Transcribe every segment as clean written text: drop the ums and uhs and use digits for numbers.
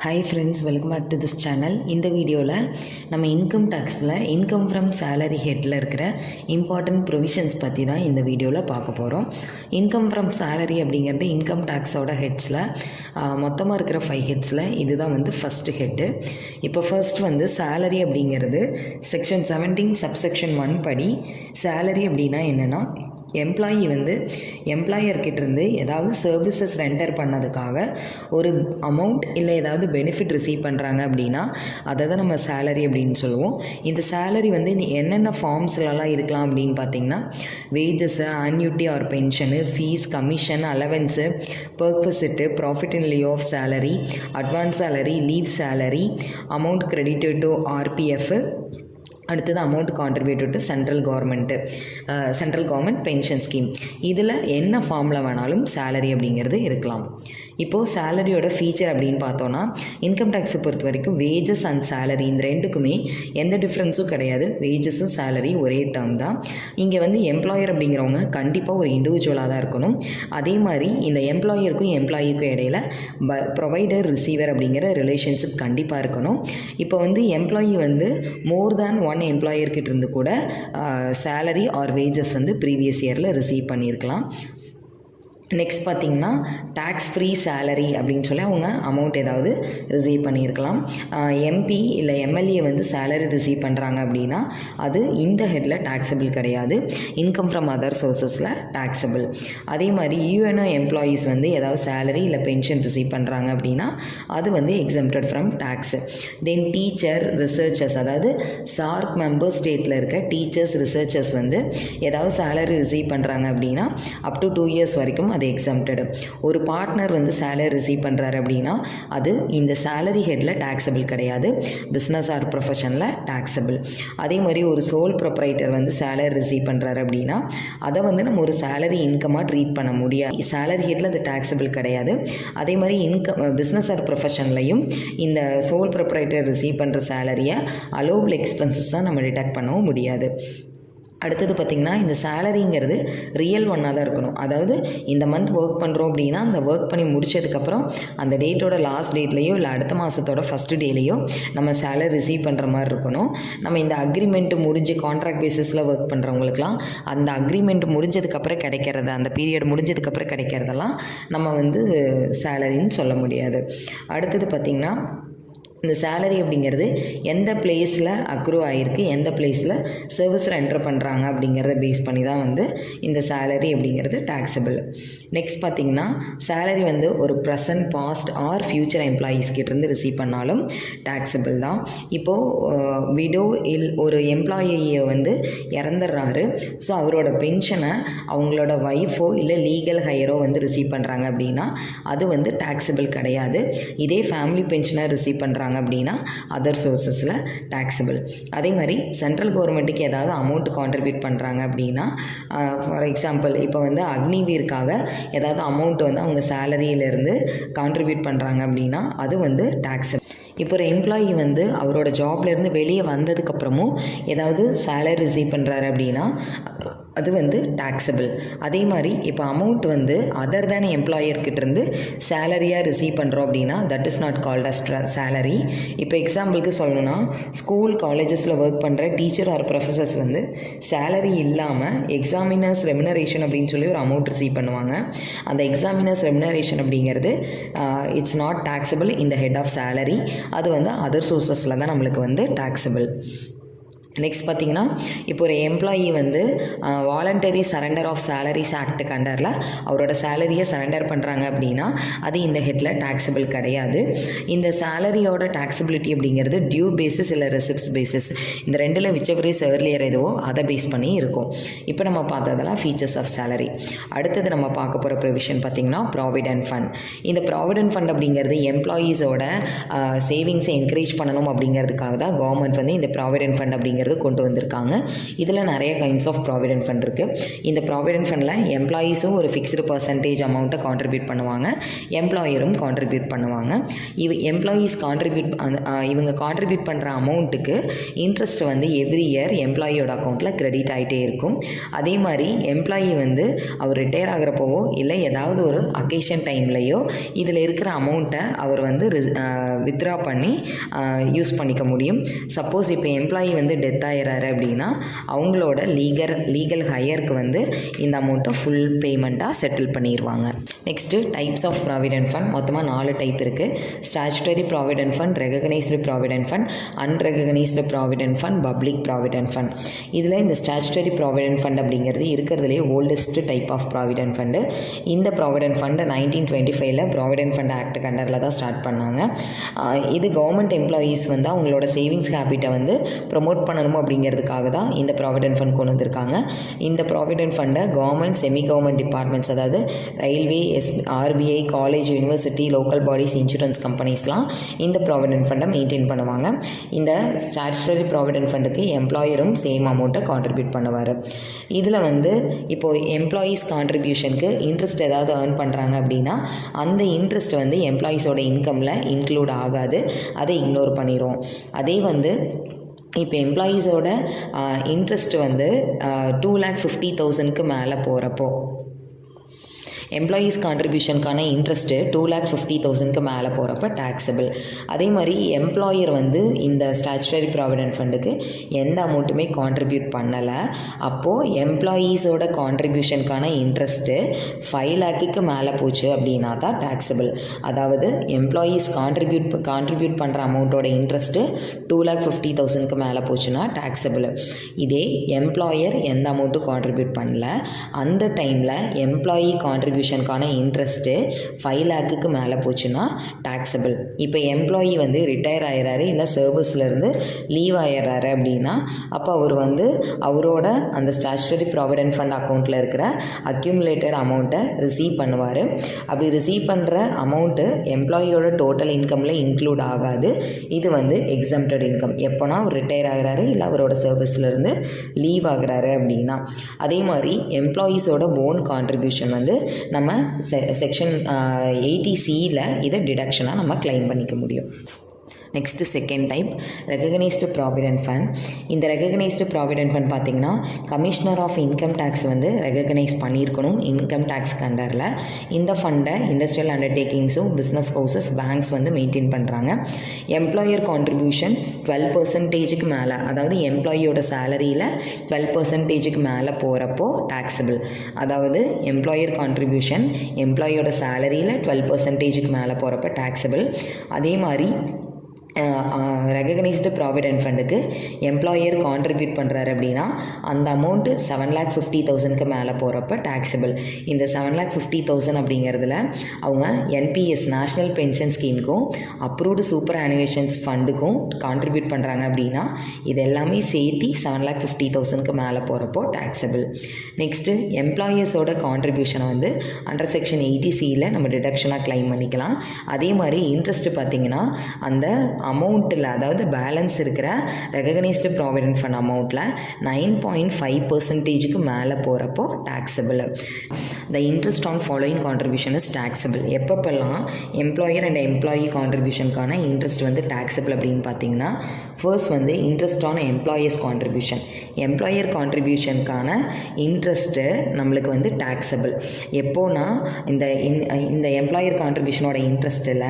Hi friends, welcome back to this channel. இந்த வீடியோவில் நம்ம இன்கம் டேக்ஸில் இன்கம் ஃப்ரம் சேலரி ஹெட்டில் இருக்கிற இம்பார்ட்டன்ட் ப்ரொவிஷன்ஸ் பற்றி தான் இந்த வீடியோவில் பார்க்க போகிறோம். இன்கம் ஃப்ரம் சேலரி அப்படிங்கிறது இன்கம் டேக்ஸோட ஹெட்ஸில் மொத்தமாக இருக்கிற 5 ஹெட்ஸில் இதுதான் வந்து ஃபஸ்ட்டு ஹெட்டு. இப்போ ஃபர்ஸ்ட் வந்து சேலரி அப்படிங்கிறது செக்ஷன் 17 சப்செக்ஷன் 1 படி சேலரி அப்படின்னா என்னென்னா எம்ப்ளாயி வந்து எம்ப்ளாயர்கிட்டேருந்து ஏதாவது சர்வீசஸ் ரெண்டர் பண்ணதுக்காக ஒரு அமௌண்ட் இல்லை ஏதாவது பெனிஃபிட் ரிசீவ் பண்ணுறாங்க அப்படின்னா அதை தான் நம்ம சேலரி அப்படின்னு சொல்லுவோம். இந்த சேலரி வந்து என்னென்ன ஃபார்ம்ஸ்லலாம் இருக்கலாம் அப்படின்னு பார்த்திங்கன்னா wages, annuity or pension, fees, commission, allowance, perquisite, profit in lieu of salary, advance salary, leave salary, amount credited to RPF, அடுத்தது amount contributed to central government pension scheme. இதில் என்ன ஃபார்மில் வேணாலும் சேலரி அப்படிங்கிறது இருக்கலாம். இப்போது சேலரியோட ஃபீச்சர் அப்படின்னு பார்த்தோன்னா இன்கம் டேக்ஸை பொறுத்த வரைக்கும் வேஜஸ் அண்ட் சேலரி இந்த ரெண்டுக்குமே எந்த டிஃப்ரென்ஸும் கிடையாது. வேஜஸும் சேலரி ஒரே டேர்ம் தான். இங்கே வந்து எம்ப்ளாயர் அப்படிங்கிறவங்க கண்டிப்பாக ஒரு இண்டிவிஜுவலாக தான் இருக்கணும். அதே மாதிரி இந்த எம்ப்ளாயருக்கும் எம்ப்ளாயிக்கும் இடையில் ப்ரொவைடர் ரிசீவர் அப்படிங்கிற ரிலேஷன்ஷிப் கண்டிப்பாக இருக்கணும். இப்போ வந்து எம்ப்ளாயி வந்து மோர் தேன் ஒன் எம்ப்ளாயர்கிட்ட இருந்து கூட சேலரி ஆர் வேஜஸ் வந்து ப்ரீவியஸ் இயரில் ரிசீவ் பண்ணியிருக்கலாம். நெக்ஸ்ட் பார்த்திங்கன்னா டேக்ஸ் ஃப்ரீ சேலரி அப்படின்னு சொல்லி அவங்க அமௌண்ட் ஏதாவது ரிசீவ் பண்ணியிருக்கலாம். எம்பி இல்லை எம்எல்ஏ வந்து சேலரி ரிசீவ் பண்ணுறாங்க அப்படின்னா அது இந்த ஹெட்டில் டேக்ஸபிள் கிடையாது. இன்கம் ஃப்ரம் அதர் சோர்ஸஸில் டேக்ஸபிள். அதே மாதிரி யூஎன்ஓ எம்ப்ளாயீஸ் வந்து ஏதாவது சேலரி இல்லை பென்ஷன் ரிசீவ் பண்ணுறாங்க அப்படின்னா அது வந்து exempted from tax. Then teacher, researchers, அதாவது சார்க் மெம்பர் ஸ்டேட்டில் இருக்க டீச்சர்ஸ், ரிசர்ச்சர்ஸ் வந்து ஏதாவது சேலரி ரிசீவ் பண்ணுறாங்க அப்படின்னா அப் டு 2 years வரைக்கும் அது எக்ஸம்ப்டடு. ஒரு பார்ட்னர் வந்து சேலரி ரிசீவ் பண்ணுறாரு அப்படின்னா அது இந்த சேலரி ஹெட்டில் டேக்ஸபிள் கிடையாது. பிஸ்னஸ் ஆர் ப்ரொஃபஷனில் டேக்ஸபிள். அதே மாதிரி ஒரு சோல் ப்ரொப்ரைட்டர் வந்து சேலரி ரிசீவ் பண்ணுறாரு அப்படின்னா அதை வந்து நம்ம ஒரு சேலரி இன்கமாக ட்ரீட் பண்ண முடியாது. சேலரி ஹெட்டில் அது டேக்ஸபிள் கிடையாது. அதே மாதிரி பிஸ்னஸ் ஆர் ப்ரொஃபஷன்லையும் இந்த சோல் ப்ரொப்ரைட்டர் ரிசீவ் பண்ணுற சேலரியை அலோவபிள் எக்ஸ்பென்சஸாக நம்ம டிடெக்ட் பண்ணவும் முடியாது. அடுத்தது பார்த்திங்கன்னா இந்த சேலரிங்கிறது ரியல் ஒன்னாக தான் இருக்கணும். அதாவது இந்த மந்த் ஒர்க் பண்ணுறோம் அப்படின்னா அந்த ஒர்க் பண்ணி முடிச்சதுக்கப்புறம் அந்த டேட்டோட லாஸ்ட் டேட்லேயோ இல்லை அடுத்த மாதத்தோட ஃபஸ்ட்டு டேலேயோ நம்ம சேலரி ரிசீவ் பண்ணுற மாதிரி இருக்கணும். நம்ம இந்த அக்ரிமெண்ட் முடிஞ்சு கான்ட்ராக்ட் பேசிஸில் ஒர்க் பண்ணுறவங்களுக்குலாம் அந்த அக்ரிமெண்ட் முடிஞ்சதுக்கப்புறம் கிடைக்கிறது, அந்த பீரியட் முடிஞ்சதுக்கப்புறம் கிடைக்கிறதெல்லாம் நம்ம வந்து சேலரின்னு சொல்ல முடியாது. அடுத்தது பார்த்திங்கன்னா இந்த சேலரி அப்படிங்கிறது எந்த பிளேஸில் அக்ரூ ஆகிருக்கு, எந்த பிளேஸில் சர்வீஸ் ரெண்டர் பண்ணுறாங்க அப்படிங்கிறத பேஸ் பண்ணி தான் வந்து இந்த சேலரி அப்படிங்கிறது டேக்ஸபிள். நெக்ஸ்ட் பார்த்திங்கன்னா சேலரி வந்து ஒரு ப்ரெசன்ட், பாஸ்ட் ஆர் ஃப்யூச்சர் எம்ப்ளாயீஸ்கிட்டேருந்து ரிசீவ் பண்ணாலும் டேக்ஸபிள் தான். இப்போது விடோ ஒரு எம்ப்ளாயியை வந்து இறந்துடுறாரு. ஸோ அவரோட பென்ஷனை அவங்களோட ஒய்ஃபோ இல்லை லீகல் ஹையரோ வந்து ரிசீவ் பண்ணுறாங்க அப்படின்னா அது வந்து டேக்ஸபிள் கிடையாது. இதே ஃபேமிலி பென்ஷனை ரிசீவ் பண்ணுறாங்க அப்படின்னா அதர் சோர்ஸஸில் டேக்ஸபிள். அதே மாதிரி சென்ட்ரல் கவர்மெண்ட்டுக்கு ஏதாவது அமௌண்ட் கான்ட்ரிபியூட் பண்ணுறாங்க அப்படின்னா ஃபார் எக்ஸாம்பிள் இப்போ வந்து அக்னிவீருக்காக ஏதாவது அமௌண்ட் வந்து அவங்க சேலரியிலேருந்து கான்ட்ரிபியூட் பண்ணுறாங்க அப்படின்னா அது வந்து டேக்ஸபிள். இப்போ ஒரு எம்ப்ளாயி வந்து அவரோட ஜாப்லேருந்து வெளியே வந்ததுக்கப்புறமும் ஏதாவது சேலரி ரிசீவ் பண்ணுறாரு அப்படின்னா அது வந்து டேக்ஸபிள். அதே மாதிரி இப்போ அமௌண்ட் வந்து அதர் தேன் எம்ப்ளாயர்கிட்டேருந்து சேலரியாக ரிசீவ் பண்ணுறோம் அப்படின்னா that is not called as salary. இப்போ எக்ஸாம்பிளுக்கு சொல்லணும்னா ஸ்கூல் காலேஜஸில் ஒர்க் பண்ணுற டீச்சர் ஆர் ப்ரொஃபஸர்ஸ் வந்து சேலரி இல்லாமல் எக்ஸாமினர்ஸ் ரெமுனரேஷன் அப்படின்னு சொல்லி ஒரு அமௌண்ட் ரிசீவ் பண்ணுவாங்க. அந்த எக்ஸாமினர்ஸ் ரெமுனரேஷன் அப்படிங்கிறது it's not taxable in the head of salary. அது வந்து அதர் சோர்ஸஸில் தான் நம்மளுக்கு வந்து டேக்ஸபிள். நெக்ஸ்ட் பார்த்திங்கன்னா இப்போ ஒரு எம்ப்ளாயி வந்து வாலண்டரி சரண்டர் ஆஃப் சேலரிஸ் ஆக்டுக்கு அண்டரில் அவரோட சேலரியை சரண்டர் பண்ணுறாங்க அப்படின்னா அது இந்த ஹெட்டில் டேக்ஸபிள் கிடையாது. இந்த சேலரியோட டேக்ஸபிலிட்டி அப்படிங்கிறது டியூ பேசிஸ் இல்லை ரெசிப்ட்ஸ் பேசிஸ் இந்த ரெண்டில் விச்செவர் இஸ் ஏர்லியர் எதுவோ அதை பேஸ் பண்ணி இருக்கும். இப்போ நம்ம பார்த்ததெல்லாம் ஃபீச்சர்ஸ் ஆஃப் சேலரி. அடுத்தது நம்ம பார்க்க போகிற ப்ரொவிஷன் பார்த்திங்கன்னா ப்ராவிடென்ட் ஃபண்ட். இந்த ப்ராவிடென்ட் ஃபண்ட் அப்படிங்கிறது எம்ப்ளாயீஸோட சேவிங்ஸை என்கரேஜ் பண்ணணும் அப்படிங்கிறதுக்காக தான் கவர்மெண்ட் வந்து இந்த ப்ராவிடென்ட் ஃபண்ட் அப்படிங்கிற அப்படிங்கிறது கொண்டு வந்திருக்காங்க. இதில் நிறைய கைண்ட்ஸ் ஆஃப் ப்ராவிடென்ட் ஃபண்ட் இருக்குது. இந்த ப்ராவிடென்ட் ஃபண்டில் எம்ப்ளாயீஸும் ஒரு ஃபிக்ஸ்டு பர்சன்டேஜ் அமௌண்ட்டை கான்ட்ரிபியூட் பண்ணுவாங்க, எம்ப்ளாயரும் கான்ட்ரிபியூட் பண்ணுவாங்க. எம்ப்ளாயீஸ் இவங்க கான்ட்ரிபியூட் பண்ணுற அமௌண்ட்டுக்கு இன்ட்ரெஸ்ட் வந்து எவ்ரி இயர் எம்ப்ளாயியோட அக்கௌண்ட்டில் கிரெடிட் ஆகிட்டே இருக்கும். அதே மாதிரி எம்ப்ளாயி வந்து அவர் ரிட்டையர் ஆகிறப்போவோ இல்லை ஏதாவது ஒரு அக்கேஷன் டைம்லையோ இதில் இருக்கிற அமௌண்ட்டை அவர் வந்து வித்ட்ரா பண்ணி யூஸ் பண்ணிக்க முடியும். சப்போஸ் இப்போ எம்ப்ளாயி வந்து டெத் ஆகிறாரு அப்படின்னா அவங்களோட லீகல் ஹையருக்கு வந்து இந்த அமௌண்ட்டை ஃபுல் பேமெண்ட்டாக செட்டில் பண்ணிடுவாங்க. Next types of provident fund மொத்தமாக 4 டைப் இருக்குது. Statutory provident fund, recognised provident fund, unrecognised provident fund, public provident fund. இதில் இந்த ஸ்டாச்சுட்டரி ப்ராவிடென்ட் ஃபண்ட் அப்படிங்கிறது இருக்கிறதுலே oldest type of provident fund. இந்த provident fund 1925 provident fund act கண்டரில் தான் start பண்ணாங்க. இது கவர்மெண்ட் எம்ப்ளாயீஸ் வந்து அவங்களோட சேவிங்ஸ் ஹேபிட்டை வந்து ப்ரொமோட் பண்ணணும் அப்படிங்கிறதுக்காக தான் இந்த ப்ராவிடென்ட் ஃபண்ட் கொண்டு வந்திருக்காங்க. இந்த ப்ராவிடென்ட் ஃபண்டை கவர்மெண்ட், செமி கவர்மெண்ட் டிபார்ட்மெண்ட்ஸ், அதாவது railway, RBI, college, university, local bodies, insurance கம்பெனிஸ்லாம் இந்த ப்ராவிடென்ட் ஃபண்டை மெயின்டைன் பண்ணுவாங்க. இந்த ஸ்டாச்சுட்டரி ப்ராவிடென்ட் ஃபண்டுக்கு எம்ப்ளாயரும் சேம் அமௌண்ட்டை கான்ட்ரிபியூட் பண்ணுவார். இதில் வந்து இப்போது எம்ப்ளாயீஸ் கான்ட்ரிபியூஷனுக்கு இன்ட்ரெஸ்ட் ஏதாவது ஏர்ன் பண்ணுறாங்க அப்படின்னா அந்த இன்ட்ரெஸ்ட் வந்து எம்ப்ளாயீஸோட இன்கமில் இன்க்ளூட் ஆகாது, அதை இக்னோர் பண்ணிடுவோம். அதே வந்து இப்போ எம்ப்ளாயீஸோட இன்ட்ரெஸ்ட் வந்து 2,50,000க்கு மேலே போகிறப்போ எம்ப்ளாயீஸ் கான்ட்ரிபியூஷனுக்கான இன்ட்ரெஸ்ட்டு 2,50,000க்கு மேலே போகிறப்ப டேக்ஸபிள். அதே மாதிரி எம்ப்ளாயர் வந்து இந்த ஸ்டாச்சுட்டரி ப்ராவிடென்ட் ஃபண்டுக்கு எந்த அமௌண்ட்டுமே கான்ட்ரிபியூட் பண்ணலை, அப்போது எம்ப்ளாயீஸோட கான்ட்ரிபியூஷனுக்கான இன்ட்ரெஸ்ட்டு 5 lakhக்கு மேலே போச்சு அப்படின்னா தான் டேக்ஸபிள். அதாவது எம்ப்ளாயீஸ் கான்ட்ரிபியூட் பண்ணுற அமௌண்ட்டோட இன்ட்ரெஸ்ட்டு 2,50,000க்கு மேலே போச்சுன்னா டேக்ஸபிள். இதே எம்ப்ளாயர் எந்த அமௌண்ட்டும் கான்ட்ரிபியூட் பண்ணல, அந்த டைமில் எம்ப்ளாயி கான்ட்ரிபியூஷனுக்கான இன்ட்ரெஸ்ட்டு 5 lakhக்கு மேலே போச்சுன்னா டேக்ஸபிள். இப்போ எம்ப்ளாயி வந்து ரிட்டையர் ஆகிறாரு இல்லை சர்வீஸ்லேருந்து லீவ் ஆகிடுறாரு அப்படின்னா அப்போ அவர் வந்து அவரோட அந்த ஸ்டாச்சுட்டரி ப்ராவிடென்ட் ஃபண்ட் அக்கௌண்ட்டில் இருக்கிற அக்யூமுலேட்டட் அமௌண்ட்டை ரிசீவ் பண்ணுவார். அப்படி ரிசீவ் பண்ணுற அமௌண்ட்டு எம்ப்ளாயியோட டோட்டல் இன்கமில் இன்க்ளூட் ஆகாது. இது வந்து எக்ஸம்ப்டட் இன்கம். எப்போனா அவர் ரிட்டையர் ஆகிறாரு இல்லை அவரோட சர்வீஸ்லேருந்து லீவ் ஆகிறாரு அப்படின்னா. அதே மாதிரி எம்ப்ளாயீஸோட ஓன் கான்ட்ரிபியூஷன் வந்து நம்ம செக்ஷன் 80C இதை டிடக்ஷனாக நம்ம கிளைம் பண்ணிக்க முடியும். Next second type recognised provident fund. இந்த ரெகக்னைஸ்டு ப்ராவிடென்ட் ஃபண்ட் பார்த்திங்கன்னா கமிஷனர் ஆஃப் இன்கம் டேக்ஸ் வந்து ரெகக்னைஸ் பண்ணியிருக்கணும் இன்கம் டேக்ஸ் கண்டரில். இந்த ஃபண்டை இண்டஸ்ட்ரியல் அண்டர்டேக்கிங்ஸும், பிஸ்னஸ் ஹவுசஸ், பேங்க்ஸ் வந்து மெயின்டைன் பண்ணுறாங்க. எம்ப்ளாயர் கான்ட்ரிபியூஷன் 12% மேலே, அதாவது எம்ப்ளாயியோட சேலரியில் 12% மேலே போகிறப்போ டேக்ஸபிள். அதாவது எம்ப்ளாயர் கான்ட்ரிபியூஷன் எம்ப்ளாயியோட சேலரியில் 12% மேலே போகிறப்ப டேக்ஸபிள். அதே மாதிரி ரெகக்னைஸ்டு ப்ராவிடென்ட் ஃபண்டுக்கு எம்ப்ளாயர் கான்ட்ரிபியூட் பண்ணுறாரு அப்படின்னா அந்த அமௌண்ட்டு 7,50,000க்கு மேலே போகிறப்ப டேக்ஸபிள். இந்த 7,50,000 அப்படிங்கிறதுல அவங்க என்பிஎஸ், நேஷ்னல் பென்ஷன் ஸ்கீமுக்கும் அப்ரூவ்டு சூப்பர் ஆனுவேஷன்ஸ் ஃபண்டுக்கும் கான்ட்ரிபியூட் பண்ணுறாங்க அப்படின்னா இது எல்லாமே சேர்த்து 7,50,000க்கு மேலே போகிறப்போ டேக்ஸபிள். நெக்ஸ்ட்டு எம்ப்ளாயர்ஸோட கான்ட்ரிபியூஷனை வந்து அண்டர் செக்ஷன் 80C நம்ம டிடக்ஷனாக கிளைம் பண்ணிக்கலாம். அதே மாதிரி இன்ட்ரெஸ்ட்டு பார்த்திங்கன்னா அந்த அமௌண்ட்டில், அதாவது பேலன்ஸ் இருக்கிற ரெகக்னைஸ்டு ப்ராவிடென்ட் ஃபண்ட் அமௌண்ட்டில் 9.5%க்கு மேலே போகிறப்போ taxable. The interest on following contribution is taxable. எப்பப்பெல்லாம் எம்ப்ளாயர் அண்ட் எம்ப்ளாயி கான்ட்ரிபியூஷனுக்கான இன்ட்ரெஸ்ட் வந்து டேக்ஸபிள் அப்படின்னு பார்த்தீங்கன்னா, ஃபர்ஸ்ட் வந்து interest on employer's contribution. Employer கான்ட்ரிபியூஷனுக்கான இன்ட்ரெஸ்ட்டு நம்மளுக்கு வந்து டேக்ஸபிள். எப்போனா இந்த எம்ப்ளாயர் கான்ட்ரிபியூஷனோட இன்ட்ரெஸ்ட்டில்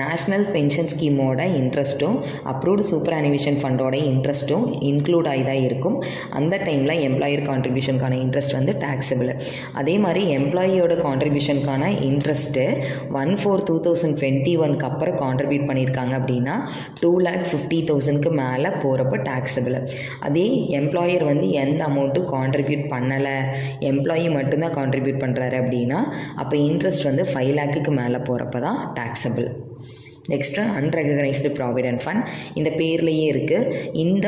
நேஷ்னல் பென்ஷன் ஸ்கீமோட இன்ட்ரெஸ்ட்டும் அப்ரூவ்டு சூப்பர் ஆனுவேஷன் ஃபண்டோட இன்ட்ரெஸ்ட்டும் இன்க்ளூட் ஆகி தான் இருக்கும். அந்த டைமில் எம்ப்ளாயர் கான்ட்ரிபியூஷனுக்கான இன்ட்ரெஸ்ட் வந்து டேக்ஸபிள். அதே மாதிரி எம்ப்ளாயியோட கான்ட்ரிபியூஷனுக்கான இன்ட்ரெஸ்ட்டு 1/4/2021 அப்புறம் கான்ட்ரிபியூட் பண்ணியிருக்காங்க அப்படின்னா 2,50,000க்கு மேலே போகிறப்ப டேக்ஸபிள். அதே எம்ப்ளாயர் வந்து எந்த அமௌண்ட்டும் கான்ட்ரிபியூட் பண்ணலை, எம்ப்ளாயி மட்டும்தான் கான்ட்ரிபியூட் பண்ணுறாரு அப்படின்னா அப்போ இன்ட்ரெஸ்ட் வந்து 5 lakhக்கு மேலே போகிறப்ப தான் taxable. Next unrecognised provident fund. இந்த பேர்லேயே இருக்குது. இந்த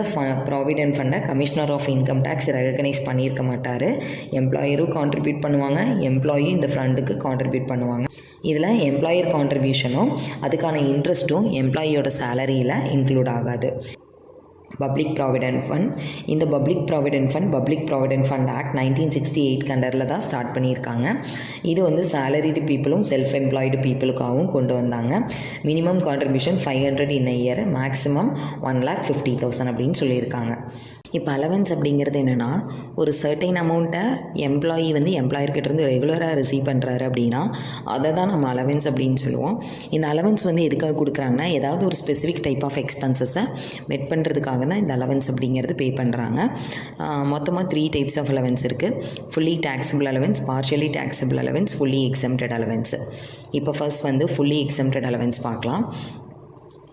ப்ராவிடென்ட் ஃபண்டை commissioner of income tax recognise பண்ணியிருக்க மாட்டார். எம்ப்ளாயரும் கான்ட்ரிபியூட் பண்ணுவாங்க, எம்ப்ளாயும் இந்த ஃபண்டுக்கு கான்ட்ரிபியூட் பண்ணுவாங்க. இதில் எம்ப்ளாயர் கான்ட்ரிபியூஷனும் அதுக்கான இன்ட்ரெஸ்ட்டும் எம்ப்ளாயியோட சேலரியில் இன்க்ளூட் ஆகாது. Public provident fund. இந்த பப்ளிக் ப்ராவிடென்ட் ஃபண்ட் ஆக்ட் 1968 அண்டரில் தான் ஸ்டார்ட் பண்ணியிருக்காங்க. இது வந்து சேலரிடு பீப்புளும் செல்ஃப் எம்ப்ளாய்டு பீப்புளுக்காகவும் கொண்டு வந்தாங்க. Minimum contribution 500 in a year, maximum 1,50,000 அப்படின்னு சொல்லியிருக்காங்க. இப்போ அலவன்ஸ் அப்படிங்கிறது என்னென்னா, ஒரு சர்டைன் அமௌண்ட்டை எம்ப்ளாயி வந்து எம்ப்ளாயர்கிட்டேருந்து ரெகுலராக ரிசீவ் பண்ணுறாரு அப்படின்னா அதை தான் நம்ம அலவன்ஸ் அப்படின்னு சொல்லுவோம். இந்த அலவன்ஸ் வந்து எதுக்காக கொடுக்குறாங்கன்னா, ஏதாவது ஒரு ஸ்பெசிஃபிக் டைப் ஆஃப் எக்ஸ்பென்சஸை மெட் பண்ணுறதுக்காக தான் இந்த அலவன்ஸ் அப்படிங்கிறது பே பண்ணுறாங்க. மொத்தமாக 3 டைப்ஸ் ஆஃப் அலவன்ஸ் இருக்குது. Fully taxable allowance, partially taxable allowance, fully exempted allowance. இப்போ ஃபர்ஸ்ட் வந்து ஃபுல்லி எக்ஸம்டட் அலவன்ஸ் பார்க்கலாம்.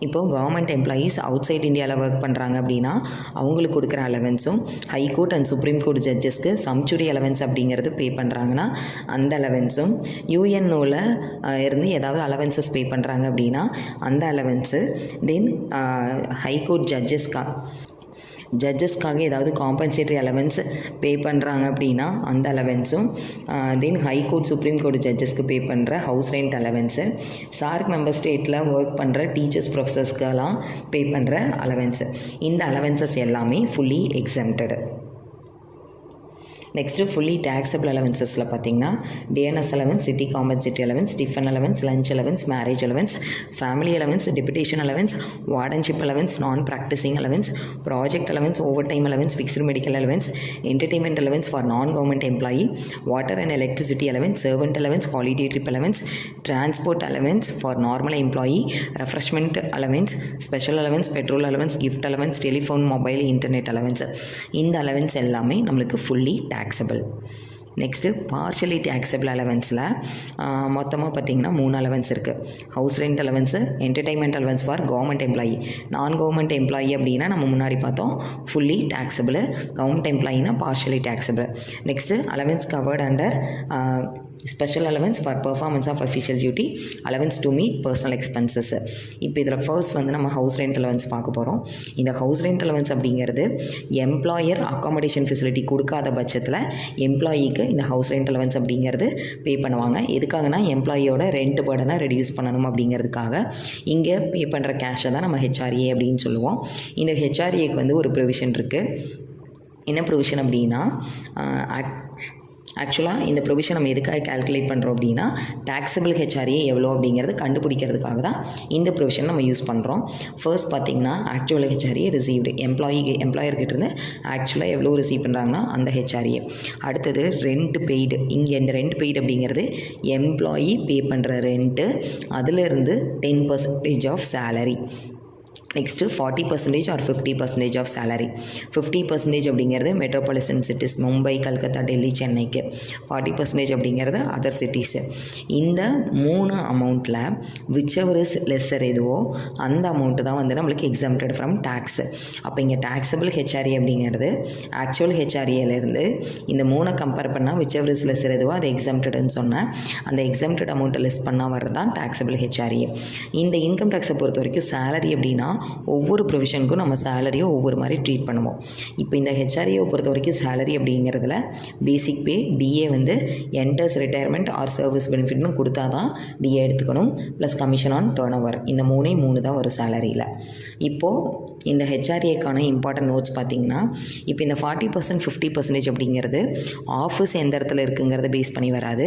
இப்போது கவர்மெண்ட் எம்ப்ளாயீஸ் அவுட் சைட் இந்தியாவில் ஒர்க் பண்ணுறாங்க அப்படின்னா அவங்களுக்கு கொடுக்குற அலவன்ஸும், ஹைகோர்ட் அண்ட் சுப்ரீம் கோர்ட் ஜட்ஜஸ்க்கு சம்ச்சுரி அலவன்ஸ் அப்படிங்கிறது பே பண்ணுறாங்கன்னா அந்த அலவன்ஸும், யூஎன்ஓவில் இருந்து ஏதாவது அலவன்சஸ் பே பண்ணுறாங்க அப்படின்னா அந்த அலவன்ஸு, தென் ஹைகோர்ட் ஜட்ஜஸ்க்காக ஏதாவது காம்பன்சேட்டரி அலவன்ஸ் பே பண்ணுறாங்க அப்படின்னா அந்த அலவன்ஸும், தென் ஹைகோர்ட் சுப்ரீம் கோர்ட் ஜட்ஜஸ்க்கு பே பண்ணுற house rent allowance, SAARC member ஸ்டேட்டில் ஒர்க் பண்ணுற டீச்சர்ஸ் ப்ரொஃபஸர்ஸ்க்கெல்லாம் பே பண்ணுற அலவன்ஸு. இந்த அலவன்சஸ் எல்லாமே fully exempted. Next fully taxable அலவன்சஸில் பார்த்திங்கன்னா dearness allowance, city compensatory allowance, tiffin allowance, lunch allowance, marriage allowance, family allowance, deputation allowance, wardenship allowance, non practising allowance, project allowance, overtime allowance, fixed medical allowance, entertainment allowance for non government employee, water and electricity allowance, servant allowance, holiday trip allowance, transport allowance for normal employee, refreshment allowance, special allowance, petrol allowance, gift allowance, telephone, mobile, internet allowance. இந்த allowance எல்லாமே நம்மளுக்கு fully taxable. Next partially taxable அலவன்ஸில் மொத்தமாக பார்த்திங்கன்னா 3 allowance இருக்குது. House rent allowance, entertainment allowance for government employee. Non government employee அப்படின்னா நம்ம முன்னாடி பார்த்தோம் ஃபுல்லி டேக்ஸபிள், கவர்மெண்ட் எம்ப்ளாயினா partially taxable. Next allowance covered under special allowance for performance of official duty, allowance to meet personal expenses. இப்போ இதில் first வந்து நம்ம house rent allowance பார்க்க போகிறோம். இந்த ஹவுஸ் ரெண்ட் அலவன்ஸ் அப்படிங்கிறது எம்ப்ளாயர் அக்காமடேஷன் ஃபெசிலிட்டி கொடுக்காத பட்சத்தில் எம்ப்ளாயிக்கு இந்த ஹவுஸ் ரெண்ட் அலவன்ஸ் அப்படிங்கிறது பே பண்ணுவாங்க. எதுக்காகனா எம்ப்ளாயியோட ரெண்ட் பர்டனை ரெடியூஸ் பண்ணணும் அப்படிங்கிறதுக்காக இங்கே பே பண்ணுற கேஷை தான் நம்ம ஹெச்ஆர்ஏ அப்படின்னு சொல்லுவோம். இந்த ஹெச்ஆர்ஏக்கு வந்து ஒரு ப்ரொவிஷன் இருக்குது. என்ன ப்ரொவிஷன் அப்படின்னா, ஆக்சுவலாக இந்த ப்ரொவிஷன் நம்ம எதுக்காக கால்குலேட் பண்ணுறோம் அப்படின்னா டேக்ஸபிள் ஹெச்ஆர்ஏ எவ்வளோ அப்படிங்கிறது கண்டுபிடிக்கிறதுக்காக தான் இந்த ப்ரொவிஷன் நம்ம யூஸ் பண்ணுறோம். ஃபர்ஸ்ட் பார்த்திங்கன்னா ஆக்சுவல் ஹெச்ஆர்ஏ ரிசீவ்டு, எம்ப்ளாயர்கிட்டருந்து ஆக்சுவலாக எவ்வளோ ரிசீவ் பண்ணுறாங்கன்னா அந்த ஹெச்ஆர்ஏ. அடுத்தது ரெண்ட் பெய்டு. இங்கே இந்த ரெண்ட் பெய்டு அப்படிங்கிறது எம்ப்ளாயி பே பண்ணுற ரெண்ட்டு, அதிலிருந்து 10% of salary. Next 40% or 50% of salary. 50% அப்படிங்கிறது மெட்ரோபாலிட்டன் சிட்டிஸ், மும்பை, கல்கத்தா, டெல்லி, சென்னைக்கு. 40% அப்படிங்கிறது அதர் சிட்டிஸு. இந்த 3 அமௌண்ட்டில் விச் எவர் இஸ் லெஸ்ஸர் எதுவோ அந்த அமௌண்ட்டு தான் வந்து நம்மளுக்கு எக்ஸம்டட் ஃப்ரம் டேக்ஸு. அப்போ இங்கே டேக்ஸபிள் ஹெச்ஆர்ஏ அப்படிங்கிறது ஆக்சுவல் ஹெச்ஆர்ஏலேருந்து இந்த 3 கம்பேர் பண்ணால் விச் எவர் இஸ் லெஸ்ஸர் எதுவோ அது எக்ஸம்டடுன்னு சொன்னேன். அந்த எக்ஸம்டட் அமௌண்ட்டை லெஸ் பண்ணால் வர்றது தான் டேக்ஸபிள் ஹெச்ஆர்ஏ. இந்த இன்கம் டேக்ஸை பொறுத்த வரைக்கும் சேலரி அப்படின்னா ஒவ்வொரு ப்ரொவிஷனுக்கும் நம்ம சேலரியை ஒவ்வொரு மாதிரி ட்ரீட் பண்ணுவோம். இப்போ இந்த ஹெச்ஆர்ஏவை பொறுத்த வரைக்கும் சேலரி அப்படிங்கிறதுல பேசிக் பே, டிஏ வந்து என்டர்ஸ் ரிட்டையர்மெண்ட் ஆர் சர்வீஸ் பெனிஃபிட்னு கொடுத்தா தான் டிஏ எடுத்துக்கணும், plus commission on turn over. இந்த 3 தான் ஒரு சேலரியில். இப்போது இந்த ஹெச்ஆர்ஏக்கான இம்பார்ட்டன்ட் நோட்ஸ் பார்த்திங்கன்னா, இப்போ இந்த 40% 50% அப்படிங்கிறது ஆஃபீஸ் எந்த இடத்துல இருக்குங்கிறத பேஸ் பண்ணி வராது,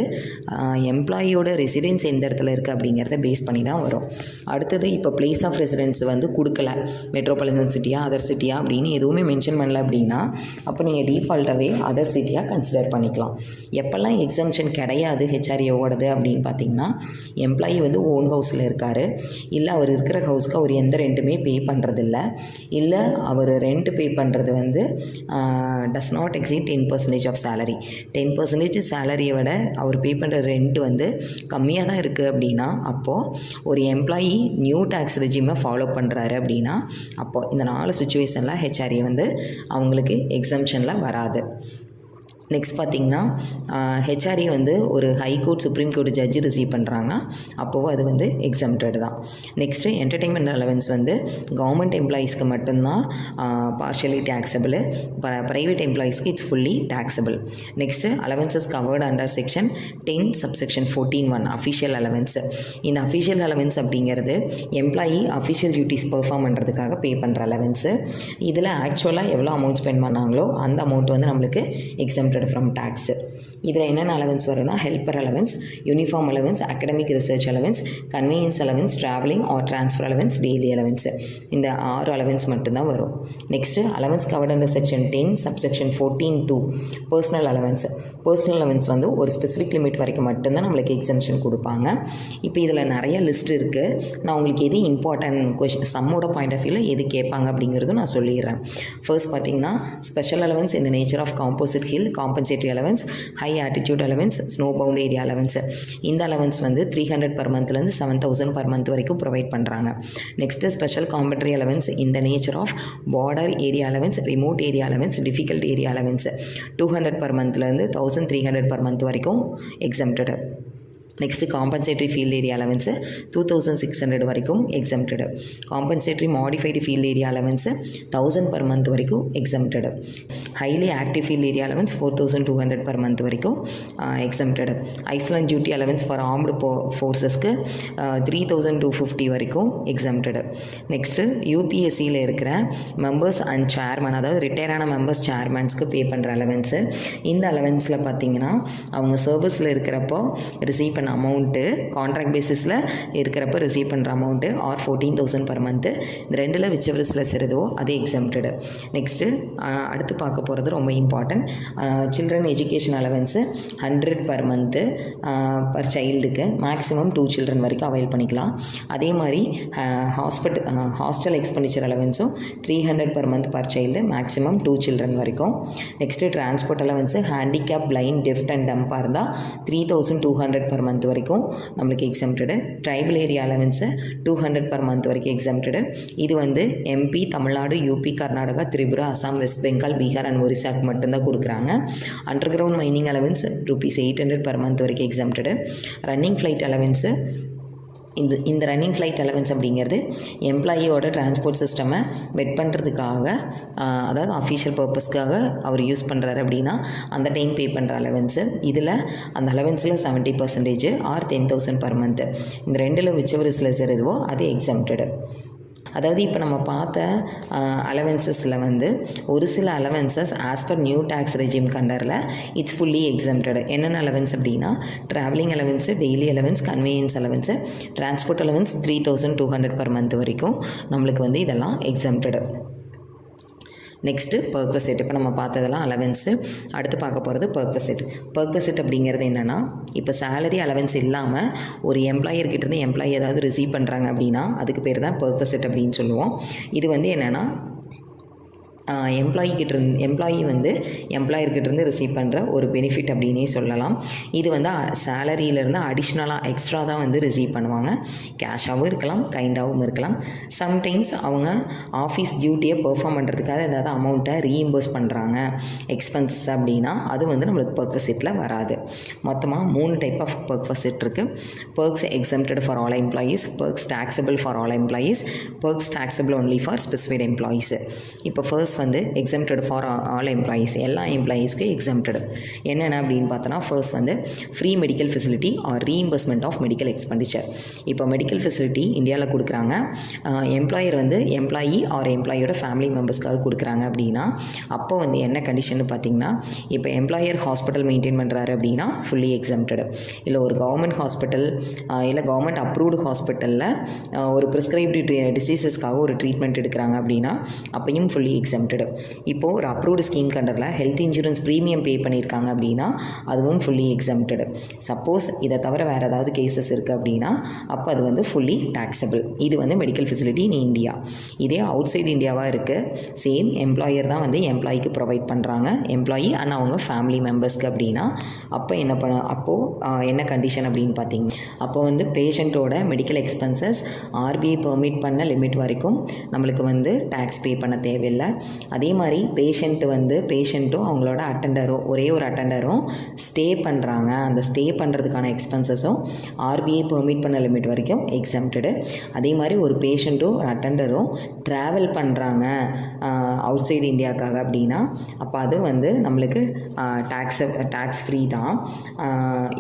எம்ப்ளாயியோட ரெசிடென்ஸ் எந்த இடத்துல இருக்குது அப்படிங்கிறத பேஸ் பண்ணி தான் வரும். அடுத்தது இப்போ பிளேஸ் ஆஃப் ரெசிடென்ஸ் வந்து கொடுக்கல, மெட்ரோபாலிட்டன் சிட்டியா அதர் சிட்டியா அப்படின்னு எதுவுமே மென்ஷன் பண்ணல அப்படின்னா அப்போ நீங்கள் டிஃபால்ட்டாகவே அதர் சிட்டியாக கன்சிடர் பண்ணிக்கலாம். எப்போல்லாம் எக்ஸம்ஷன் கிடையாது ஹெச்ஆர்ஏவோடது அப்படின்னு பார்த்தீங்கன்னா, எம்ப்ளாயி வந்து ஓன் ஹவுஸில் இருக்கார், இல்லை அவர் இருக்கிற ஹவுஸ்க்கு அவர் எந்த ரெண்ட்டுமே பே பண்ணுறதில்ல, இல்லை அவர் ரெண்ட் பே பண்ணுறது வந்து does not exceed 10% of salary. 10% சேலரியை விட அவர் பே பண்ணுற ரெண்ட் வந்து கம்மியாக தான் இருக்குது அப்படின்னா அப்போது ஒரு எம்ப்ளாயி நியூ டேக்ஸ் ரெஜிமை ஃபாலோ பண்ணுறாரு அப்படின்னா அப்போது இந்த 4 சுச்சுவேஷனில் ஹெச்ஆர்ஏ வந்து அவங்களுக்கு எக்ஸம்ஷனில் வராது. நெக்ஸ்ட் பார்த்திங்கன்னா ஹெச்ஆர்ஏ வந்து ஒரு high court supreme court judge receive பண்ணுறாங்கன்னா அப்போது அது வந்து எக்ஸம்டட் தான். நெக்ஸ்ட்டு என்டர்டெயின்மெண்ட் அலவன்ஸ் வந்து கவர்மெண்ட் எம்ப்ளாயீஸ்க்கு மட்டும்தான் பார்ஷியலி டேக்ஸபிள், ப்ரைவேட் எம்ப்ளாயீஸ்க்கு it's fully taxable. Next allowances covered under section 10 subsection 14(1) official allowance. இந்த அஃபிஷியல் அலவன்ஸ் அப்படிங்கிறது எம்ப்ளாயி அஃபிஷியல் டியூட்டிஸ் பெர்ஃபார்ம் பண்ணுறதுக்காக பே பண்ணுற அலவன்ஸு. இதில் ஆக்சுவலாக எவ்வளோ அமௌண்ட் ஸ்பெண்ட் பண்ணாங்களோ அந்த அமௌண்ட் வந்து நம்மளுக்கு எக்ஸம்டட் ஃப்ரம் டேக்ஸு. இதில் என்னென்ன அலவன்ஸ் வரும்னா helper allowance, uniform allowance, academic research allowance, convenience allowance, travelling R transfer allowance, daily allowance. இந்த 6 அலவன்ஸ் மட்டும்தான் வரும். Next allowance covered under section 10 subsection 14(2) personal allowance. Personal allowance வந்து ஒரு ஸ்பெசிஃபிக் லிமிட் வரைக்கும் மட்டும்தான் நம்மளுக்கு எக்ஸம்ஷன் கொடுப்பாங்க. இப்போ இதில் நிறைய லிஸ்ட் இருக்குது. நான் உங்களுக்கு எது இம்பார்ட்டன்ட் கொஷின் சம்மோட பாயிண்ட் ஆஃப் வியூவில் எது கேட்பாங்க அப்படிங்கிறதும் நான் சொல்லிடுறேன். ஃபர்ஸ்ட் பார்த்தீங்கன்னா ஸ்பெஷல் அலவன்ஸ் இந்த nature of composite hill, compensatory allowance, high altitude allowance, snow bound area allowance. இந்த அலவன்ஸ் வந்து 300 per monthலேருந்து 7000 per month வரைக்கும் ப்ரொவைட் பண்ணுறாங்க. நெக்ஸ்ட்டு ஸ்பெஷல் காம்பன்சேட்டரி அலவன்ஸ் இந்த nature of border area allowance, remote area allowance, difficult area allowance 200 per monthலேருந்து 1300 per month வரைக்கும் exempted. Next compensatory field area allowance 2600 வரைக்கும் exempted. Compensatory modified field area allowance 1000 per month வரைக்கும் exempted. Highly active field area allowance 4200 per month வரைக்கும் exempted. Island duty allowance for armed ஃபோர்ஸஸ்க்கு 3250 வரைக்கும் exempted. Next யூபிஎஸ்சியில் இருக்கிற members and chairman, அதாவது ரிட்டையரான members சேர்மன்ஸ்க்கு பே பண்ணுற allowance. இந்த அலவன்ஸில் பார்த்திங்கன்னா அவங்க சர்வீஸில் இருக்கிறப்போ ரிசீவ் பண்ண அமௌண்ட்டு, கான்ட்ராக்ட் பேசிஸில் இருக்கிறப்ப ரிசீவ் பண்ணுற அமௌண்ட்டு ஆர் 14,000 per month. இந்த ரெண்டில் விச்சவரிஸில் சேருதோ அது எக்ஸம்டடு. நெக்ஸ்ட்டு அடுத்து பார்க்க போகிறது ரொம்ப important, children education allowance 100 per month per சைல்டுக்கு, மேக்ஸிமம் 2 children வரைக்கும் அவைல் பண்ணிக்கலாம். அதே மாதிரி ஹாஸ்டல் எக்ஸ்பெண்டிச்சர் அலவன்ஸும் 300 per month per child, maximum 2 children வரைக்கும். Next transport allowance handicap, blind, deaf and டம்பாக இருந்தால் 3200 per month வரைக்கும் நம்மளுக்கு exempted. Tribal area allowance 200 per month வரைக்கும் எக்ஸம்டடு. இது வந்து MP, Tamil Nadu, UP, Karnataka, Tripura, Assam, West Bengal, Bihar and ஒரிசாக்கு மட்டும்தான் கொடுக்குறாங்க. Under ground mining allowance ₹800 per month வரைக்கும் எக்ஸம்டடு. ரன்னிங் ஃப்ளைட் அலவன்ஸு இந்த ரன்னிங் ஃப்ளைட் அலவன்ஸ் அப்படிங்கிறது எம்ப்ளாயியோட டிரான்ஸ்போர்ட் சிஸ்டமை மெட் பண்ணுறதுக்காக, அதாவது அஃபிஷியல் பர்பஸ்க்காக அவர் யூஸ் பண்ணுறாரு அப்படின்னா அந்த டைம் பே பண்ணுற அலவன்ஸு. இதில் அந்த அலவன்ஸில் 70% ஆர் 10,000 per month. இந்த ரெண்டில் விச்சவரிஸில் சேருதுவோ அது எக்ஸம்டடு. அதாவது இப்போ நம்ம பார்த்த அலவன்சஸில் வந்து ஒரு சில allowances as per new tax regime கண்டரில் இட்ஸ் ஃபுல்லி எக்ஸம்டடு. என்னென்ன அலவன்ஸ் அப்படின்னா travelling allowance, daily allowance, conveyance allowance, transport allowance 3200 per month வரைக்கும் நம்மளுக்கு வந்து இதெல்லாம் எக்ஸம்டடு. நெக்ஸ்ட்டு பெர்க்வசைட். இப்போ நம்ம பார்த்ததெல்லாம் அலவன்ஸு. அடுத்து பார்க்க போகிறது பெர்க்வசைட். பெர்க்வசைட் அப்படிங்கிறது என்னென்னா, இப்போ சேலரி அலவன்ஸ் இல்லாமல் ஒரு எம்ப்ளாயர்கிட்டேருந்து எம்ப்ளாயி ஏதாவது ரிசீவ் பண்ணுறாங்க அப்படின்னா அதுக்கு பேர் தான் பெர்க்வசைட் அப்படின்னு சொல்லுவோம். இது வந்து என்னென்னா எம்ப்ளாயி வந்து எம்ப்ளாயர்கிட்டேருந்து ரிசீவ் பண்ணுற ஒரு பெனிஃபிட் அப்படின்னே சொல்லலாம். இது வந்து சேலரியிலேருந்து அடிஷ்னலாக எக்ஸ்ட்ரா தான் வந்து ரிசீவ் பண்ணுவாங்க. கேஷாகவும் இருக்கலாம், கைண்டாகவும் இருக்கலாம். சம்டைம்ஸ் அவங்க ஆஃபீஸ் டியூட்டியை பெர்ஃபார்ம் பண்ணுறதுக்காக ஏதாவது அமௌண்ட்டை ரீஇம்பர்ஸ் பண்ணுறாங்க எக்ஸ்பென்சஸ் அப்படின்னா அது வந்து நம்மளுக்கு பெர்க்வசைட்டில் வராது. மொத்தமாக 3 டைப் ஆஃப் பெர்க்வசைட் இருக்குது. Perks exempted for all employees, perks taxable for all employees, perks taxable only for specified employees. இப்போ ஃபர்ஸ்ட் வந்து எக்ஸம்டட் ஃபார் ஆல் எம்ப்ளாயீஸ், எல்லா எம்ப்ளாயீஸ்க்கும் எக்ஸம்டட். என்னென்ன அப்படின்னு பார்த்தோன்னா, ஃபர்ஸ்ட் வந்து free medical facility or reimbursement of medical expenditure. இப்போ medical facility இந்தியாவில் கொடுக்குறாங்க. எம்ப்ளாயர் வந்து எம்ப்ளாயி ஆர் எம்ப்ளாயியோட ஃபேமிலி மெம்பர்ஸ்க்காக கொடுக்குறாங்க அப்படின்னா அப்போ வந்து என்ன கண்டிஷன் பார்த்தீங்கன்னா, இப்போ எம்ப்ளாயர் ஹாஸ்பிட்டல் மெயின்டைன் பண்ணுறாரு அப்படின்னா ஃபுல்லி எக்ஸம்டடு. இல்லை ஒரு கவர்மெண்ட் ஹாஸ்பிட்டல் இல்லை கவர்மெண்ட் அப்ரூவ்டு ஹாஸ்பிட்டலில் ஒரு ப்ரிஸ்கிரைப்டு டிசீசஸ்க்காக ஒரு ட்ரீட்மெண்ட் எடுக்கிறாங்க அப்படின்னா அப்பையும் ஃபுல்லி எக்ஸம்டடு. இப்போது ஒரு அப்ரூவ்டு ஸ்கீம் கண்டரில் ஹெல்த் இன்சூரன்ஸ் ப்ரீமியம் பே பண்ணியிருக்காங்க அப்படின்னா அதுவும் ஃபுல்லி எக்ஸம்டடு. சப்போஸ் இதை தவிர வேறு ஏதாவது கேசஸ் இருக்குது அப்படின்னா அப்போ அது வந்து ஃபுல்லி டாக்ஸபிள். இது வந்து மெடிக்கல் ஃபெசிலிட்டி இன் இந்தியா. இதே அவுட் சைடு இந்தியாவாக இருக்குது, சேம் எம்ப்ளாயர் தான் வந்து எம்ப்ளாயிக்கு ப்ரொவைட் பண்ணுறாங்க, எம்ப்ளாயி அண்ட் அவங்க ஃபேமிலி மெம்பர்ஸ்க்கு அப்படின்னா அப்போது என்ன கண்டிஷன் அப்படின்னு பார்த்தீங்க, அப்போ வந்து பேஷண்ட்டோட மெடிக்கல் எக்ஸ்பென்சஸ் ஆர்பிஐ பெர்மிட் பண்ண லிமிட் வரைக்கும் நம்மளுக்கு வந்து டேக்ஸ் பே பண்ண தேவையில்லை. அதே மாதிரி பேஷண்ட்டும் அவங்களோட ஒரே ஒரு அட்டெண்டரும் ஸ்டே பண்ணுறாங்க, அந்த ஸ்டே பண்ணுறதுக்கான எக்ஸ்பென்சஸும் ஆர்பிஐ பெர்மிட் பண்ண லிமிட் வரைக்கும் எக்ஸம்ப்டடு. அதே மாதிரி ஒரு பேஷண்ட்டும் ஒரு அட்டெண்டரும் ட்ராவல் பண்ணுறாங்க அவுட் சைடு இந்தியாவுக்காக அப்படின்னா அப்போ அது வந்து நம்மளுக்கு டேக்ஸ் ஃப்ரீ தான்.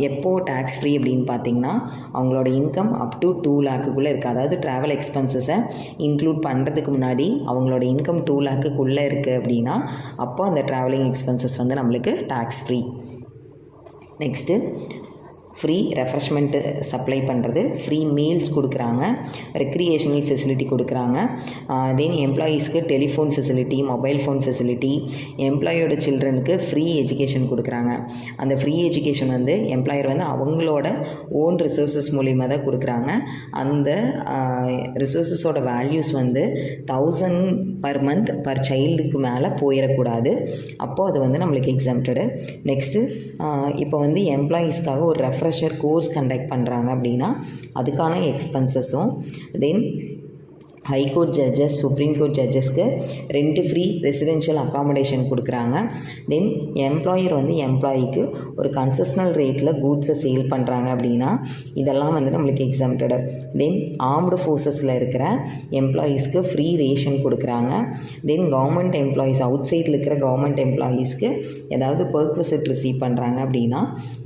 எப்போது டேக்ஸ் ஃப்ரீ அப்படின்னு பார்த்தீங்கன்னா அவங்களோட இன்கம் அப் டு 2 லேக்குக்குள்ளே இருக்குது. அதாவது ட்ராவல் எக்ஸ்பென்சஸை இன்க்ளூட் பண்ணுறதுக்கு முன்னாடி அவங்களோட இன்கம் 2 லேக்குக்குள்ளே இருக்குது அப்படின்னா அப்போ அந்த ட்ராவலிங் எக்ஸ்பென்சஸ் வந்து நம்மளுக்கு tax free. Next free refreshment supply பண்ணுறது, ஃப்ரீ மீல்ஸ் கொடுக்குறாங்க, ரெக்ரியேஷனல் ஃபெசிலிட்டி கொடுக்குறாங்க. தென் எம்ப்ளாயீஸ்க்கு telephone facility, mobile phone facility, எம்ப்ளாயோட சில்ட்ரனுக்கு ஃப்ரீ எஜுகேஷன் கொடுக்குறாங்க. அந்த ஃப்ரீ எஜுகேஷன் வந்து எம்ப்ளாயர் வந்து அவங்களோட ஓன் ரிசோர்ஸஸ் மூலிமா தான் கொடுக்குறாங்க. அந்த ரிசோர்ஸஸோட வேல்யூஸ் வந்து 1000 per month per சைல்டுக்கு மேலே போயிடக்கூடாது. அப்போது அது வந்து நம்மளுக்கு எக்ஸம்ப்டடு. நெக்ஸ்ட்டு இப்போ வந்து எம்ப்ளாயீஸ்க்காக ஒரு ரெஃப்ரெஷர் கோர்ஸ் கண்டக்ட் பண்ணுறாங்க அப்படின்னா அதுக்கான எக்ஸ்பென்சஸும், then high court judges, supreme court ஜட்ஜஸ்க்கு 2 ஃப்ரீ ரெசிடென்ஷியல் அக்காமடேஷன் கொடுக்குறாங்க. தென் எம்ப்ளாயர் வந்து எம்ப்ளாயிக்கு ஒரு கன்செஷனல் ரேட்டில் கூட்ஸை சேல் பண்ணுறாங்க அப்படின்னா இதெல்லாம் வந்து நம்மளுக்கு எக்ஸம்ப்டடு. தென் ஆர்ம்டு ஃபோர்ஸஸில் இருக்கிற எம்ப்ளாயீஸ்க்கு ஃப்ரீ ரேஷன் கொடுக்குறாங்க. தென் கவர்மெண்ட் எம்ப்ளாயீஸ், அவுட் சைடில் இருக்கிற கவர்மெண்ட் எம்ப்ளாயீஸ்க்கு ஏதாவது பெர்க்விசிட் ரிசீவ் பண்ணுறாங்க அப்படின்னா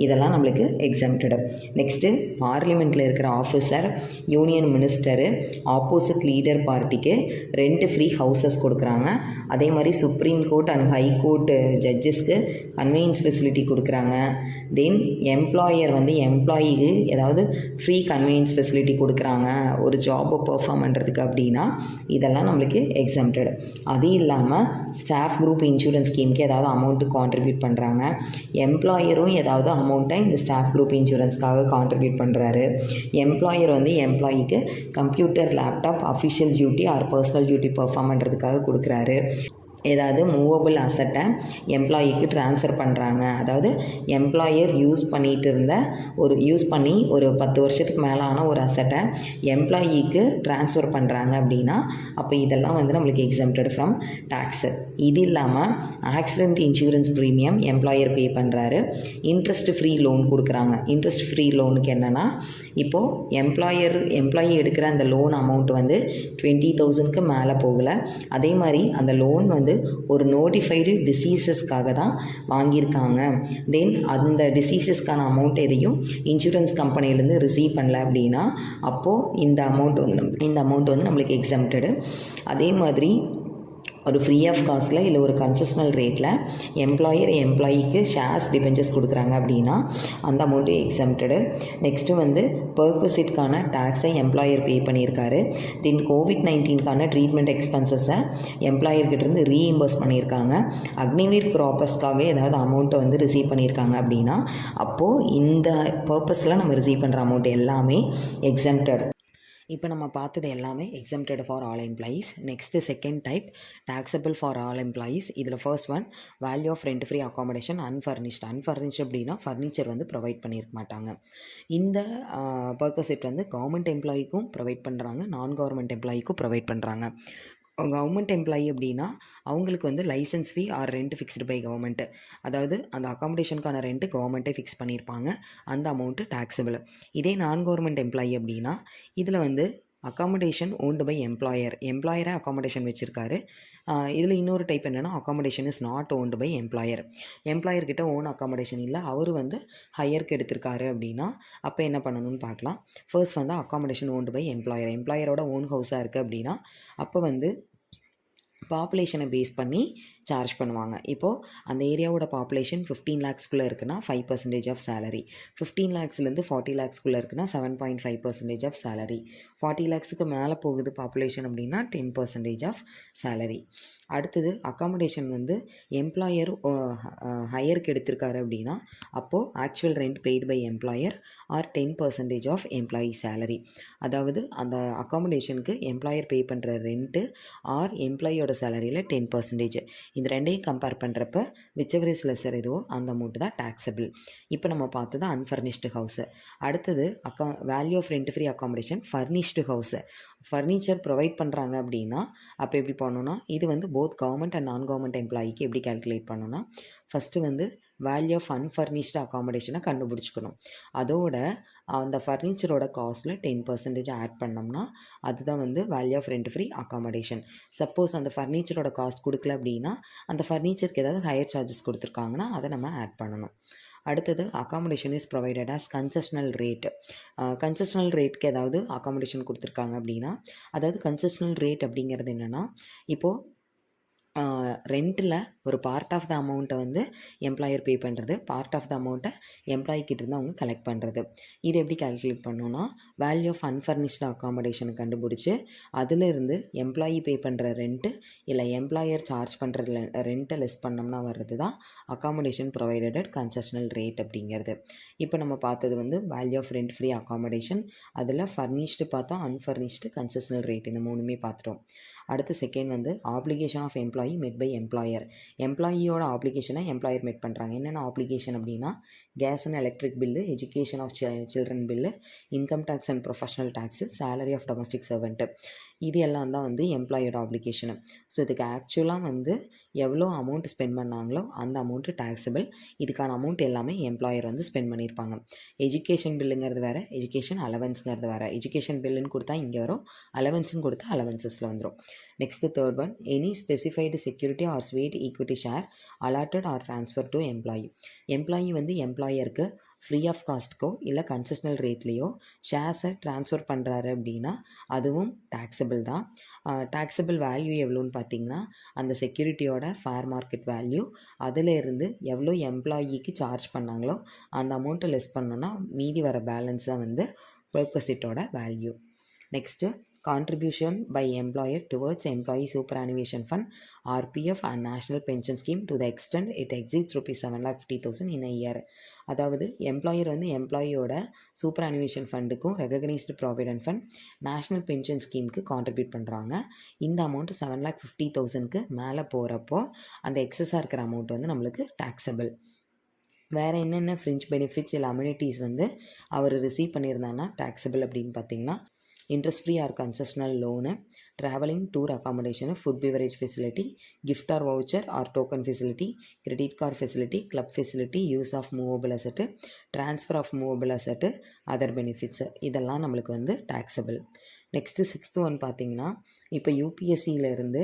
இதெல்லாம் நம்மளுக்கு எக்ஸம்ப்டடு. நெக்ஸ்ட்டு பார்லிமெண்ட்டில் இருக்கிற officer, union minister, opposite leader பார்ட்டிக்கு 2 ஃப்ரீ ஹவுசஸ் கொடுக்குறாங்க. அதே மாதிரி supreme court and high court ஜட்ஜஸ்க்கு கன்வீனியன்ஸ் ஃபெசிலிட்டி கொடுக்குறாங்க. தென் எம்ப்ளாயர் வந்து எம்ப்ளாயிக்கு ஏதாவது ஃப்ரீ கன்வீனியன்ஸ் ஃபெசிலிட்டி கொடுக்குறாங்க ஒரு ஜாபை பெர்ஃபார்ம் பண்ணுறதுக்கு அப்படின்னா இதெல்லாம் நம்மளுக்கு எக்ஸம்ப்டடு. அது இல்லாமல் ஸ்டாஃப் குரூப் இன்சூரன்ஸ் ஸ்கீமுக்கு ஏதாவது அமௌண்ட்டு கான்ட்ரிபியூட் பண்ணுறாங்க. எம்ப்ளாயரும் ஏதாவது அமௌண்ட்டை இந்த ஸ்டாஃப் குரூப் இன்சூரன்ஸ்க்காக கான்ட்ரிபியூட் பண்ணுறாரு. எம்ப்ளாயர் வந்து எம்ப்ளாயிக்கு computer, laptop, official duty or personal duty perform பண்ணுறதுக்காக கொடுக்குறாரு. ஏதாவது மூவபிள் அசட்டை எம்ப்ளாயிக்கு ட்ரான்ஸ்ஃபர் பண்ணுறாங்க, அதாவது எம்ப்ளாயர் யூஸ் பண்ணி ஒரு 10 வருஷத்துக்கு மேலான ஒரு அசட்டை எம்ப்ளாயிக்கு ட்ரான்ஸ்ஃபர் பண்ணுறாங்க அப்படின்னா அப்போ இதெல்லாம் வந்து நம்மளுக்கு எக்ஸம்ப்டட் ஃப்ரம் டேக்ஸு. இது இல்லாமல் ஆக்சிடென்ட் இன்சூரன்ஸ் ப்ரீமியம் எம்ப்ளாயர் பே பண்ணுறாரு. இன்ட்ரெஸ்ட் ஃப்ரீ லோன் கொடுக்குறாங்க. இன்ட்ரெஸ்ட் ஃப்ரீ லோனுக்கு என்னென்னா இப்போது எம்ப்ளாயி எடுக்கிற அந்த லோன் அமௌண்ட் வந்து 20,000க்கு மேலே போகலை. அதே மாதிரி அந்த லோன் வந்து ஒரு நோட்டிஃபைடு டிசீசஸ்க்காக தான் வாங்கியிருக்காங்க. தென் அந்த டிசீசஸ்க்கான அமௌண்ட் எதையும் இன்சூரன்ஸ் கம்பெனிலேருந்து ரிசீவ் பண்ணல அப்படின்னா அப்போது இந்த அமௌண்ட் வந்து நம்மளுக்கு எக்ஸம்ப்டடு. அதே மாதிரி ஒரு ஃப்ரீ ஆஃப் காஸ்ட்டில் இல்லை ஒரு கன்செஷனல் ரேட்டில் எம்ப்ளாயிக்கு ஷேர்ஸ் டிபெஞ்சர்ஸ் கொடுக்குறாங்க அப்படின்னா அந்த அமௌண்ட்டு எக்ஸம்ப்டடு. நெக்ஸ்ட்டு வந்து பெர்க்விசிட்கான டேக்ஸை எம்ப்ளாயர் பே பண்ணியிருக்காரு. தென் COVID-19க்கான ட்ரீட்மெண்ட் எக்ஸ்பென்சஸை எம்ப்ளாயர்கிட்டேருந்து ரீஇம்பர்ஸ் பண்ணியிருக்காங்க. அக்னிவீர் க்ராப்பர்ஸ்க்காக ஏதாவது அமௌண்ட்டை வந்து ரிசீவ் பண்ணியிருக்காங்க அப்படின்னா அப்போது இந்த பர்பஸில் நம்ம ரிசீவ் பண்ணுற அமௌண்ட் எல்லாமே எக்ஸம்ப்டட். இப்போ நம்ம பார்த்தது எல்லாமே exempted for all employees. Next second type taxable for all employees. இதில் first one value of rent free accommodation unfurnished அப்படின்னா ஃபர்னிச்சர் வந்து ப்ரொவைட் பண்ணியிருக்க மாட்டாங்க. இந்த பர்பஸிட் வந்து கவர்மெண்ட் எம்ப்ளாயிக்கும் ப்ரொவைட் பண்ணுறாங்க, நான் கவர்மெண்ட் எம்ப்ளாயிக்கும் ப்ரொவைட் பண்ணுறாங்க. கவர்மெண்ட் எம்ப்ளாயி அப்படின்னா அவங்களுக்கு வந்து licence fee or rent fixed by government, அதாவது அந்த அக்காமடேஷனுக்கான ரெண்ட்டு கவர்மெண்ட்டே ஃபிக்ஸ் பண்ணியிருப்பாங்க, அந்த அமௌண்ட்டு டேக்ஸபிள். இதே நான் கவர்மெண்ட் எம்ப்ளாயி அப்படின்னா இதில் வந்து அக்காமடேஷன் ஓன்டு பை எம்ப்ளாயராக அக்காமடேஷன் வச்சுருக்காரு. இதில் இன்னொரு டைப் என்னென்னா accommodation is not owned by எம்ப்ளாயர்கிட்ட ஓன் அக்காமடேஷன் இல்லை, அவர் வந்து ஹையருக்கு எடுத்திருக்காரு அப்படின்னா அப்போ என்ன பண்ணணும்னு பார்க்கலாம். ஃபர்ஸ்ட் வந்து அக்காமடேஷன் ஓன்டு பை எம்ப்ளாயரோட ஓன் ஹவுஸாக இருக்குது அப்படின்னா அப்போ வந்து பாப்புலேஷனை பேஸ் பண்ணி சார்ஜ் பண்ணுவாங்க. இப்போது அந்த ஏரியாவோட பாப்புலேஷன் 15 lakhsக்குள்ளே இருக்குன்னா 5% ஆஃப் சேலரி, 15 lakhsலேருந்து 40 lakhsக்குள்ளே இருக்குன்னா 7.5% ஆஃப் சேலரி, 40 lakhsக்கு மேலே போகுது பாப்புலேஷன் அப்படின்னா 10% ஆஃப் சேலரி. அடுத்தது அக்காமடேஷன் வந்து எம்ப்ளாயர் ஹையருக்கு எடுத்திருக்காரு அப்படின்னா அப்போது actual rent paid by employer or 10% of employee salary. அதாவது அந்த அக்காமடேஷனுக்கு எம்ப்ளாயர் பே பண்ணுற ரெண்ட்டு ஆர் எம்ப்ளாயோட எம்ப்ளாயியோட சேலரியில் 10%. இந்த ரெண்டையும் கம்பேர் பண்ணுறப்ப விச்செவர் இஸ் லெஸர் எதுவோ அந்த அமௌண்ட் தான் டேக்ஸபிள். இப்போ நம்ம பார்த்தது அன்ஃபர்னிஷ்டு ஹவுஸு. அடுத்தது value of rent free accommodation furnished house. Furniture provide பண்ணுறாங்க அப்படின்னா அப்போ எப்படி பண்ணணும்னா, இது வந்து both government and non government எம்ப்ளாயிக்கு எப்படி கால்குலேட் பண்ணணும்னா, ஃபஸ்ட்டு வந்து வேல்யூ ஆஃப் அன்ஃபர்னிஷ்டு அக்காமடேஷனை கண்டுபிடிச்சிக்கணும். அதோட அந்த ஃபர்னிச்சரோட காஸ்ட்டில் 10% ஆட் பண்ணோம்னா அதுதான் வந்து value of rent free accommodation. Suppose அந்த ஃபர்னிச்சரோட காஸ்ட் கொடுக்கல அப்படின்னா அந்த ஃபர்னிச்சருக்கு ஏதாவது ஹையர் சார்ஜஸ் கொடுத்துருக்காங்கன்னா அதை நம்ம ஆட் பண்ணணும். அடுத்தது accommodation is provided as concessional rate. Concessional ரேட்க்கு ஏதாவது அக்காமடேஷன் கொடுத்துருக்காங்க அப்படின்னா, அதாவது கன்செஷனல் ரேட் அப்படிங்கிறது என்னென்னா, இப்போது ரெண்ட்டில் ஒரு பார்ட் ஆஃப் த அமௌண்ட்டை வந்து எம்ப்ளாயர் பே பண்ணுறது, பார்ட் ஆஃப் த அமௌண்ட்டை எம்ப்ளாயிக்கிட்டேருந்து அவங்க கலெக்ட் பண்ணுறது. இது எப்படி கால்குலேட் பண்ணணும்னா, வேல்யூ ஆஃப் அன்ஃபர்னிஷ்டு அக்காமடேஷனை கண்டுபிடிச்சி அதிலிருந்து எம்ப்ளாயி பே பண்ணுற ரெண்ட்டு இல்லை எம்ப்ளாயர் சார்ஜ் பண்ணுற ரெண்ட்டை லெஸ் பண்ணோம்னா வர்றது தான் accommodation provided at concessional rate அப்படிங்கிறது. இப்போ நம்ம பார்த்தது வந்து value of rent free accommodation. அதில் ஃபர்னிஷ்டு பார்த்தோம், அன்ஃபர்னிஷ்டு, கன்செஷனல் ரேட், இந்த மூணுமே பார்த்துட்டோம். அடுத்து செகண்ட் வந்து application of employee met by employer. எம்ப்ளாயியோட ஆப்ளிகேஷனை எம்ப்ளாயர் மெட் பண்ணுறாங்க. என்னென்ன ஆப்ளிகேஷன் அப்படின்னா, gas and electric bill, education of children bill, income tax and professional tax, salary of domestic servant. இது எல்லாம் தான் வந்து எம்ப்ளாயோட ஆப்ளிகேஷனு. ஸோ இதுக்கு ஆக்சுவலாக வந்து எவ்வளோ அமௌண்ட் ஸ்பெண்ட் பண்ணாங்களோ அந்த அமௌண்ட்டு டேக்ஸபிள். இதுக்கான அமௌண்ட் எல்லாமே எம்ப்ளாயர் வந்து ஸ்பெண்ட் பண்ணியிருப்பாங்க. எஜுகேஷன் பில்லுங்கிறது வேறு, எஜுகேஷன் அலவன்ஸுங்கிறது வேறு. எஜுகேஷன் பில்லுன்னு கொடுத்தா இங்கே வரும், அலவன்ஸுன்னு கொடுத்தா அலவன்சஸில் வந்துடும். Next third one, any specified security or sweet equity share allotted R transfer to employee. Employee வந்து எம்ப்ளாயருக்கு ஃப்ரீ ஆஃப் காஸ்ட்க்கோ இல்லை கன்செஷனல் ரேட்லேயோ ஷேர்ஸை ட்ரான்ஸ்ஃபர் பண்ணுறாரு அப்படின்னா அதுவும் டேக்ஸபிள் தான். டேக்ஸபிள் வேல்யூ எவ்வளோன்னு பார்த்தீங்கன்னா, அந்த செக்யூரிட்டியோட ஃபேர் மார்க்கெட் வேல்யூ, அதிலேருந்து எவ்வளோ எம்ப்ளாயிக்கு சார்ஜ் பண்ணாங்களோ அந்த அமௌண்ட்டை லெஸ் பண்ணோன்னா மீதி வர பேலன்ஸ் தான் வந்து பெர்குசிட்டோட value. Next contribution by employer towards employee superannuation fund, RPF and national pension scheme to the extent it exceeds rupees 7,50,000 in a year. அதாவது எம்ப்ளாயர் வந்து எம்ப்ளாயியோட சூப்பர் அனிவேஷன் ஃபண்டுக்கும் recognised provident fund, national pension ஸ்கீமுக்கு contribute பண்ணுறாங்க. இந்த amount 7,50,000க்கு மேலே போகிறப்போ அந்த எக்ஸஸாக இருக்கிற அமௌண்ட் வந்து நம்மளுக்கு டேக்ஸபிள். வேறு என்னென்ன ஃப்ரிஞ்ச் பெனிஃபிட்ஸ் இல்லை அம்யூனிட்டிஸ் வந்து அவர் ரிசீவ் பண்ணியிருந்தாங்கன்னா டேக்ஸபிள் அப்படின்னு பார்த்தீங்கன்னா, interest free or concessional loan, travelling tour accommodation, food beverage facility, gift or voucher or token facility, credit card facility, club facility, use of movable asset, transfer of movable asset, other benefits, இதெல்லாம் நம்மளுக்கு வந்து taxable. Next sixth one பார்த்திங்கன்னா, இப்போ யூபிஎஸ்சியிலேருந்து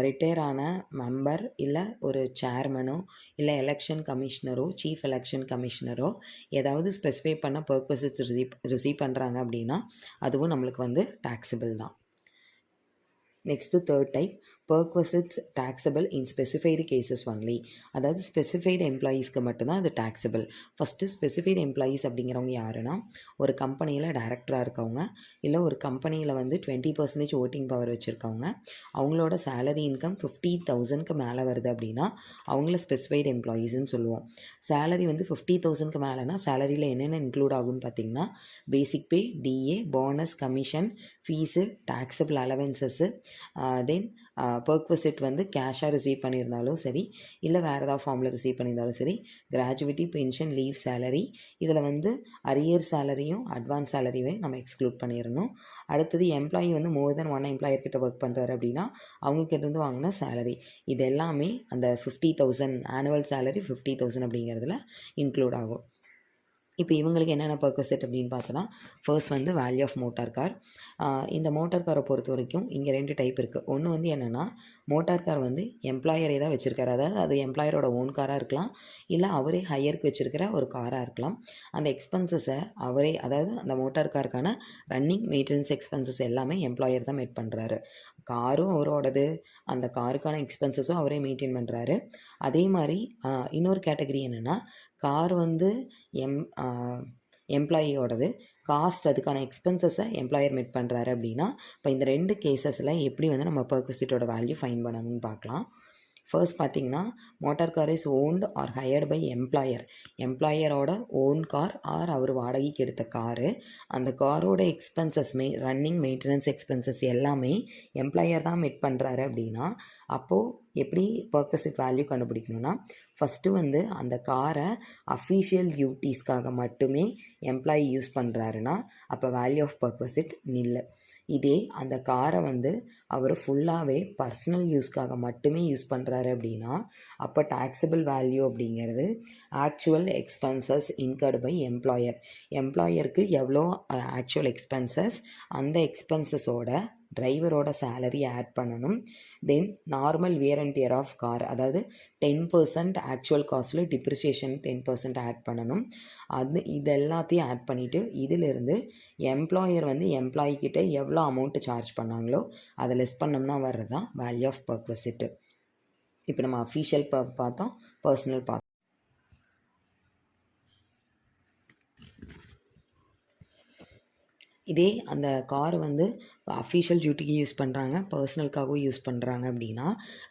retire ஆன member இல்லை ஒரு சேர்மனோ இல்லை election கமிஷனரோ chief election கமிஷனரோ ஏதாவது ஸ்பெசிஃபை பண்ண பர்பஸஸ் ரிசீவ் பண்ணுறாங்க அப்படின்னா அதுவும் நம்மளுக்கு வந்து டேக்ஸபிள் தான். நெக்ஸ்ட்டு தேர்ட் டைப், பெர்க்வசிட்ஸ் டேக்ஸபிள் இன் ஸ்பெசிஃபைடு கேசஸ் ஒன்லி. அதாவது ஸ்பெசிஃபைடு எம்ப்ளாயீஸ்க்கு மட்டும்தான் அது டேக்ஸபிள். ஃபஸ்ட்டு ஸ்பெசிஃபைடு எம்ப்ளாயீஸ் அப்படிங்கிறவங்க யாருன்னா, ஒரு கம்பெனியில் டைரக்டராக இருக்கவங்க இல்லை ஒரு கம்பெனியில் வந்து 20% ஓட்டிங் பவர் வச்சுருக்கவங்க, அவங்களோட சேலரி இன்கம் 50,000க்கு மேலே வருது அப்படின்னா அவங்கள ஸ்பெசிஃபைடு எம்ப்ளாயீஸ்ன்னு சொல்லுவோம். சேலரி வந்து 50,000க்கு மேலேனா சேலரியில் என்னென்ன இன்க்ளூட் ஆகுன்னு பார்த்திங்கன்னா, basic pay, DA, bonus, commission, fees, taxable allowances, then perquisite வந்து கேஷாக ரிசீவ் பண்ணியிருந்தாலும் சரி இல்லை வேறு ஏதாவது ஃபார்மில் ரிசீவ் பண்ணியிருந்தாலும் சரி, கிராஜுவிட்டி, பென்ஷன், லீவ் சேலரி, இதில் வந்து அரியர் சேலரியும் அட்வான்ஸ் சேலரியும் நம்ம எக்ஸ்க்ளூட் பண்ணிடணும். அடுத்தது எம்ப்ளாயி வந்து மோர் தென் ஒன் எம்ப்ளாயர்கிட்ட ஒர்க் பண்ணுறாரு அப்படின்னா அவங்கக்கிட்டேருந்து வாங்கின சேலரி, இது எல்லாமே அந்த 50,000 ஆனுவல் சேலரி 50,000 அப்படிங்கிறதுல இன்க்ளூட் ஆகும். இப்போ இவங்களுக்கு என்னென்ன பர்க்வசிட் அப்படின்னு பார்த்தோன்னா, ஃபர்ஸ்ட் வந்து வேல்யூ ஆஃப் மோட்டார் கார். இந்த மோட்டார் காரை பொறுத்த வரைக்கும் இங்கே 2 டைப் இருக்குது. ஒன்று வந்து என்னென்னா, மோட்டார் கார் வந்து எம்ப்ளாயரே தான் வச்சுருக்காரு, அதாவது அது எம்ப்ளாயரோட ஓன் காராக இருக்கலாம் இல்லை அவரே ஹையருக்கு வச்சுருக்கிற ஒரு காராக இருக்கலாம். அந்த எக்ஸ்பென்சஸை அவரே, அதாவது அந்த மோட்டார் காருக்கான ரன்னிங் மெயின்டெனன்ஸ் எக்ஸ்பென்சஸ் எல்லாமே எம்ப்ளாயர் தான் மேட் பண்ணுறாரு. காரும் அவரோடது, அந்த காருக்கான எக்ஸ்பென்சஸும் அவரே மெயின்டைன் பண்ணுறாரு. அதே மாதிரி இன்னொரு கேட்டகரி என்னென்னா, கார் வந்து எம்ப்ளாயியோடது, காஸ்ட் அதுக்கான எக்ஸ்பென்சஸை எம்ப்ளாயர் மேட் பண்ணுறாரு அப்படின்னா இப்போ இந்த 2 கேசஸில் எப்படி வந்து நம்ம பெர்க்வசிட்டோட வேல்யூ ஃபைன் பண்ணணும்னு பார்க்கலாம். ஃபர்ஸ்ட் பார்த்தீங்கன்னா motor car is owned or hired by எம்ப்ளாயரோட ஓன் கார் ஆர் அவர் வாடகைக்கு எடுத்த காரு. அந்த காரோட எக்ஸ்பென்சஸ் ரன்னிங் மெயின்டெனன்ஸ் எக்ஸ்பென்சஸ் எல்லாமே எம்ப்ளாயர் தான் மீட் பண்ணுறாரு அப்படின்னா அப்போது எப்படி பர்க்விசிட் வேல்யூ கண்டுபிடிக்கணும்னா ஃபஸ்ட்டு வந்து அந்த காரை அஃபீஷியல் டியூட்டிஸ்க்காக மட்டுமே எம்ப்ளாயி யூஸ் பண்ணுறாருன்னா அப்போ வேல்யூ ஆஃப் பர்க்விசிட் நில்லு. இதே அந்த காரை வந்து அவர் ஃபுல்லாகவே பர்சனல் யூஸ்க்காக மட்டுமே யூஸ் பண்ணுறாரு அப்படின்னா அப்போ டேக்ஸபிள் வேல்யூ அப்படிங்கிறது ஆக்சுவல் எக்ஸ்பென்சஸ் இன்கர்டு பை எம்ப்ளாயருக்கு எவ்வளோ ஆக்சுவல் எக்ஸ்பென்சஸ் அந்த எக்ஸ்பென்சஸோட டிரைவரோட சேலரி ஆட் பண்ணணும். Then normal wear and tear of car, அதாவது 10% ஆக்சுவல் காஸ்ட்டில் டிப்ரிசியேஷன் 10% ஆட் பண்ணணும். இது எல்லாத்தையும் ஆட் பண்ணிவிட்டு இதிலிருந்து எம்ப்ளாயர் வந்து எம்ப்ளாயிக்கிட்ட எவ்வளோ அமௌண்ட்டு சார்ஜ் பண்ணாங்களோ அதை லெஸ் பண்ணோம்னா வர்றது தான் வேல்யூ ஆஃப் பர்க்விசிட். இப்போ நம்ம அஃபீஷியல் பார்த்தோம், பர்சனல் பார்த்தோம். இதே அந்த கார் வந்து அஃபீஷியல் டியூட்டிக்கு யூஸ் பண்ணுறாங்க, பர்சனலுக்காகவும் யூஸ் பண்ணுறாங்க அப்படின்னா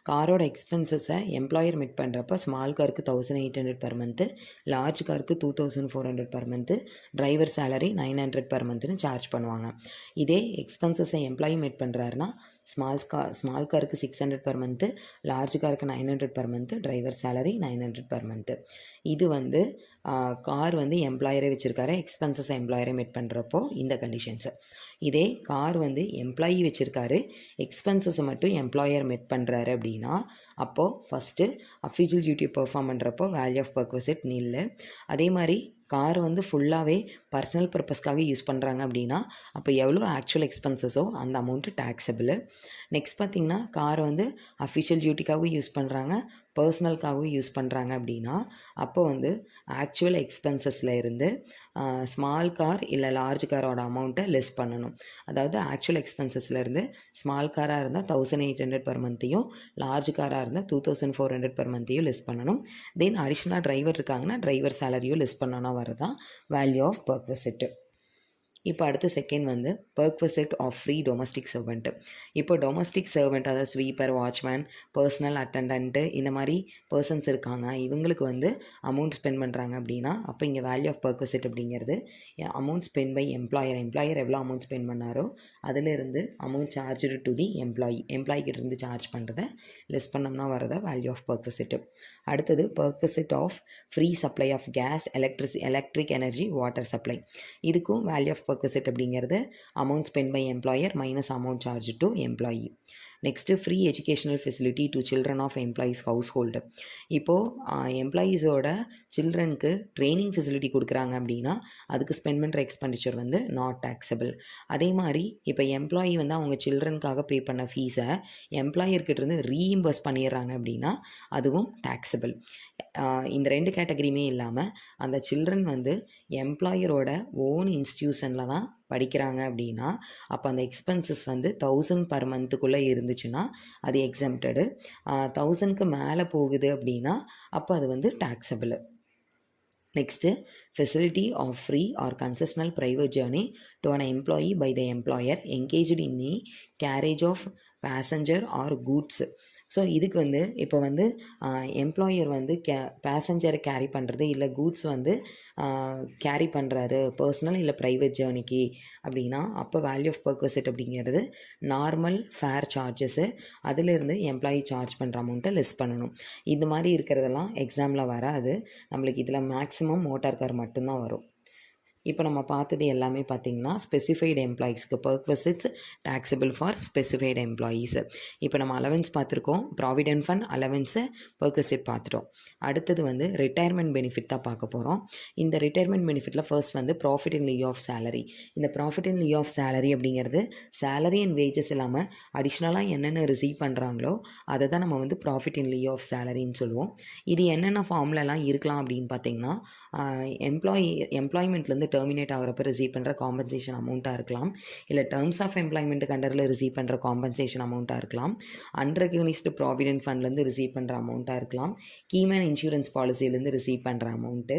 காரோட எக்ஸ்பென்சஸை எம்ப்ளாயர் மீட் பண்ணுறப்ப ஸ்மால் காருக்கு 1800 பெர் மந்த்து, லார்ஜ் காருக்கு 2400 per month, driver salary 900 per மந்த்துன்னு சார்ஜ் பண்ணுவாங்க. இதே எக்ஸ்பென்சஸை எம்ப்ளாயி மீட் பண்ணுறாருன்னா ஸ்மால் காருக்கு 600 பெர் மந்த்து, லார்ஜ் காருக்கு 900 per month, driver salary 900 per month. இது வந்து கார் வந்து எம்ப்ளாயரே வச்சுருக்காரு, எக்ஸ்பென்சஸை எம்ப்ளாயரே மீட் பண்ணுறப்போ இந்த கண்டிஷன்ஸு. இதே கார் வந்து எம்ப்ளாயி வச்சுருக்காரு, எக்ஸ்பென்சஸை மட்டும் எம்ப்ளாயர் மீட் பண்ணுறாரு அப்படின்னா அப்போது ஃபஸ்ட்டு அஃபீஷியல் டியூட்டியை பெர்ஃபார்ம் பண்ணுறப்போ வேல்யூ ஆஃப் பர்க்விசிட் நில்லு. அதே மாதிரி கார் வந்து ஃபுல்லாகவே பர்சனல் பர்பஸ்க்காக யூஸ் பண்ணுறாங்க அப்படின்னா அப்போ எவ்வளோ ஆக்சுவல் எக்ஸ்பென்சஸோ அந்த அமௌண்ட்டு டேக்ஸபிள். நெக்ஸ்ட் பார்த்திங்கன்னா கார் வந்து அஃபிஷியல் டியூட்டிக்காகவும் யூஸ் பண்ணுறாங்க, பர்சனலுக்காகவும் யூஸ் பண்ணுறாங்க அப்படின்னா அப்போ வந்து ஆக்சுவல் எக்ஸ்பென்சஸில் இருந்து ஸ்மால் கார் இல்லை லார்ஜ் காரோட அமௌண்ட்டை லெஸ் பண்ணணும். அதாவது ஆக்சுவல் எக்ஸ்பென்சஸ்லேருந்து ஸ்மால் காராக இருந்தால் 1800 பெர் மந்த்தையும், லார்ஜ் காராக இருந்தால் 2400 பெர் மந்த்தையும் லெஸ் பண்ணணும். தென் அடிஷ்னலாக டிரைவர் இருக்காங்கன்னா டிரைவர் சேலரியும் லெஸ் பண்ணோன்னா வரதான் வேல்யூ ஆஃப் பர்க்விசிட். இப்போ அடுத்த செகண்ட் வந்து பர்க்விசிட் ஆஃப் ஃப்ரீ டொமஸ்டிக் சர்வெண்ட்டு. இப்போ டொமஸ்டிக் சர்வெண்ட், அதாவது ஸ்வீப்பர், வாட்ச்மேன், பர்சனல் அட்டண்டன்ட்டு இந்த மாதிரி பர்சன்ஸ் இருக்காங்க, இவங்களுக்கு வந்து அமௌண்ட் ஸ்பெண்ட் பண்ணுறாங்க அப்படின்னா அப்போ இங்கே வேல்யூ ஆஃப் பர்க்விசிட் அப்படிங்கிறது அமௌண்ட் ஸ்பெண்ட் பை எம்ப்ளாயர் எவ்வளோ அமௌண்ட் ஸ்பெண்ட் பண்ணாரோ அதிலிருந்து அமௌண்ட் சார்ஜ் டு தி எம்ப்ளாயிக்கிட்டேருந்து சார்ஜ் பண்ணுறதை லெஸ் பண்ணோம்னா வரதா வேல்யூ ஆஃப் பர்க்விசிட். அடுத்தது perquisite of free supply of gas, electric energy, water supply. இதுக்கும் வேல்யூ ஆஃப் பர்க்விசிட் அப்படிங்கிறது amount spend by employer minus amount charge to employee. Next free educational facility to children of employees household. இப்போது எம்ப்ளாயீஸோட சில்ட்ரனுக்கு training facility கொடுக்குறாங்க அப்படின்னா அதுக்கு spend பண்ணுற expenditure வந்து not taxable. அதே மாதிரி இப்போ எம்ப்ளாயி வந்து அவங்க சில்ட்ரனுக்காக பே பண்ண ஃபீஸை எம்ப்ளாயர்கிட்டேருந்து ரீஇம்பர்ஸ் பண்ணிடுறாங்க அப்படின்னா அதுவும் டேக்ஸபிள். இந்த 2 கேட்டகரியுமே இல்லாமல் அந்த சில்ட்ரன் வந்து எம்ப்ளாயரோட ஓன் இன்ஸ்டியூஷனில் தான் படிக்கிறாங்க அப்படின்னா அப்போ அந்த எக்ஸ்பென்சஸ் வந்து 1000 பர் மந்த்துக்குள்ளே இருந்துச்சுன்னா அது எக்ஸம்ப்டடு. 1000க்கு மேலே போகுது அப்படின்னா அப்போ அது வந்து taxable. Next facility of free or concessional private journey to an employee by the employer engaged in the carriage of passenger or goods. So இதுக்கு வந்து இப்போ வந்து எம்ப்ளாயர் வந்து பேசஞ்சரை கேரி பண்ணுறது இல்லை கூட்ஸ் வந்து கேரி பண்ணுறாரு பர்சனல் இல்லை ப்ரைவேட் ஜேர்னிக்கு அப்படின்னா அப்போ வேல்யூ ஆஃப் பர்க்விசிட் அப்படிங்கிறது நார்மல் ஃபேர் சார்ஜஸ்ஸு அதிலிருந்து எம்ப்ளாயி சார்ஜ் பண்ணுற அமௌண்ட்டை லெஸ் பண்ணணும். இந்த மாதிரி இருக்கிறதெல்லாம் எக்ஸாமில் வராது, நம்மளுக்கு இதில் மேக்ஸிமம் மோட்டார் கார் மட்டும்தான் வரும். இப்போ நம்ம பார்த்தது எல்லாமே பார்த்திங்கன்னா ஸ்பெசிஃபைடு எம்ப்ளாயீஸ்க்கு perquisites taxable for specified employees. இப்போ நம்ம அலவன்ஸ் பார்த்துருக்கோம், ப்ராவிடென்ட் ஃபண்ட் அலவன்ஸு, பர்க்விசிட் பார்த்துட்டோம். அடுத்தது வந்து ரிட்டையர்மெண்ட் பெனிஃபிட் தான் பார்க்க போகிறோம். இந்த ரிட்டையர்மெண்ட் பெனிஃபிட்டில் ஃபர்ஸ்ட் வந்து profit in lieu of salary. இந்த profit in lieu of salary அப்படிங்கிறது சேலரி அண்ட் வேஜஸ் இல்லாமல் அடிஷ்னலாக என்னென்ன ரிசீவ் பண்ணுறாங்களோ அதை தான் நம்ம வந்து ப்ராஃபிட் இன் லியூ ஆஃப் சேலரின்னு சொல்லுவோம். இது என்னென்ன ஃபார்ம்லலாம் இருக்கலாம் அப்படின்னு பார்த்திங்கன்னா எம்ப்ளாய்மெண்ட்லேருந்து டெர்மினேட் ஆகிறப்ப ரிசீவ் பண்ணுற காம்பன்சேஷன் அமௌண்ட்டாக இருக்கலாம், இல்லை டேர்ம்ஸ் ஆஃப் எம்ப்ளாய்மெண்ட்டுக்கு அண்டரில் ரிசீவ் பண்ணுற காம்பன்சேஷன் அமௌண்ட்டாக இருக்கலாம், அன்ரெகனைஸ்டு ப்ராவிடென்ட் ஃபண்ட்லேருந்து ரிசீவ் பண்ணுற அமௌண்ட்டாக இருக்கலாம், கீமேன் இன்சூரன்ஸ் பாலிசிலேருந்து ரிசீவ் பண்ணுற அமௌண்ட்டு,